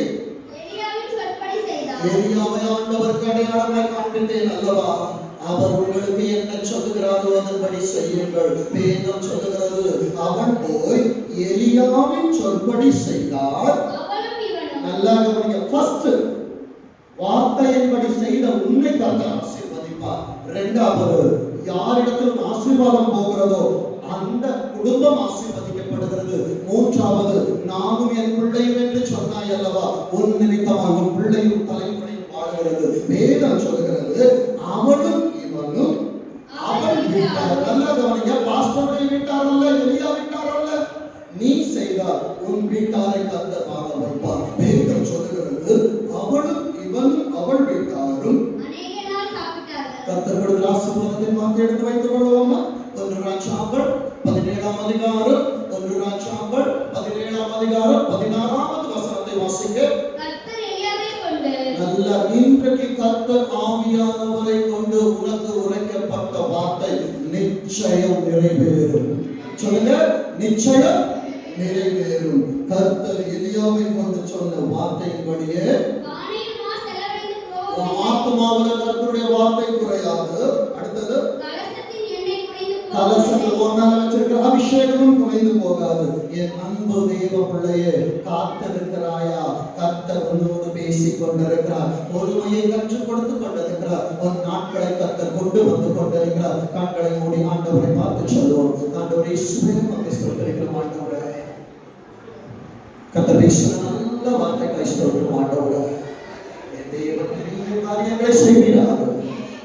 எலியாவின் சொற்படி செய்தாள். எலியாவை ஆண்டவருக்கு அடையாளமாய் காண்பித்தேன் அல்லவா, அவர் உங்களுக்கு என்ன சொல்லுகிறாரோ அதன்படி செய்யுங்கள். வேதம் சொல்லுகிறது, அவன் போய் எலியாவின் சொற்படி செய்தார். அவளும் இவனும் நல்லா கவனிங்க. ஃபர்ஸ்ட் வார்த்தையின்படி செய்த உன்னை கர்த்தர் ஆசீர்வதிப்பார். இரண்டாவது, யாரிடத்தில் ஆசீர்வாதம் போகிறதோ அந்த குடும்பம் ஆசீர்வதிக்கப்படுகிறது. மூன்றாவது, நானும் என் பிள்ளையும் என்று சொன்னாய் அல்லவா, உன் நிமித்தமாக உன் பிள்ளையும் தலைமுறையும் வாழ்கிறது. வேதம் சொல்லுகிறது, அவளும் இவனும் அவள் வீட்டார். நல்லா கவனிங்க. பாஸ்டருடைய வீட்டார் அல்ல, எலியா வீட்டார் அல்ல. நீ செய்தால் உன் வீட்டாரை கர்த்தர் வாழ வைப்பார். வேதம் சொல்லுகிறது, அவளும் இவனும் அவள் வீட்டாரும் அநேக நாள் சாப்பிட்டார்கள். கர்த்தர் கொடுத்த ஆசீர்வாதத்தை மாற்றி எடுத்து வைத்துக் கொள்வோமா? 1 ராஜாக்கள் 17ஆம் அதிகாரம் 1 ராஜாக்கள் 17ஆம் அதிகாரம் 16வது வசனத்தை வாசிங்க. கர்த்தர் எலியாவை கொண்டு நல்ல இன்றைக்கு கர்த்தர் ஆவியானவரை கொண்டு உனக்கு உரைக்கப்பட்ட வார்த்தை நிச்சயம் நிறைவேறும். சொல்லுங்க, நிச்சயம் நிறைவேறும். கர்த்தர் எலியாவை கொண்டு சொன்ன வார்த்தையின்படியே வானில் மா செலவழிந்து உன் போகும். ஆத்துமாவில் கர்த்தருடைய வார்த்தை குறையாது. அடுத்தது, கலசத்தின் எண்ணெய் குறைந்து போகும். கலசங்கள் ஒன்றாக வச்சிருக்கிற அபிஷேகமும் குறைந்து போகாது. என் அன்பு தேவ பிள்ளையே, காத்திருக்கிறாயா? கர்த்தர் உன்னோடு பேசிக் கொண்டிருக்கிறார். பொறுமையை கற்றுக் கொடுத்து கொண்டிருக்கிறார். உன் நாட்களை கர்த்தர் கொண்டு வந்து கொண்டிருக்கிறார். கண்களை மூடி ஆண்டவரை பார்த்து சொல்லுவோம். ஆண்டவரை சுயமாக ஸ்தோத்திரிக்கிறோம். ஆண்டவரே, கர்த்தர் பேசுகிற நல்ல வார்த்தைகளை ஸ்தோத்திரம். ஆண்டவரே, என் தேவன் பெரிய காரியங்களை செய்கிறார்.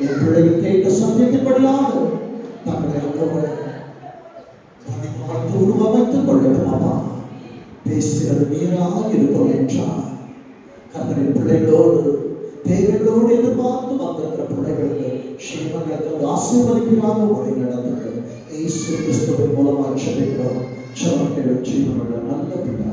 என் பிள்ளைகள் கேட்ட சத்தியத்தின்படியாக தங்களை ஆண்டவரே உருவமைத்துக் கொள்ளட்டும். அப்பா, பேசுகிறது நீராக இருக்கும் என்றார். கர்த்தரின் பிள்ளைகளோடு தேவைகளோடு எதிர்பார்த்து வந்திருக்கிற பிள்ளைகளுக்கு ஸ்ரீமங்களுக்கு ஆசீர்வதிக்கிறாக வழி நடத்துங்கள். இயேசு கிறிஸ்துவின் மூலமாக ஜெபிக்கிறோம். ஜெபம் கேளும் ஜீவனுள்ள நல்ல பிள்ளை.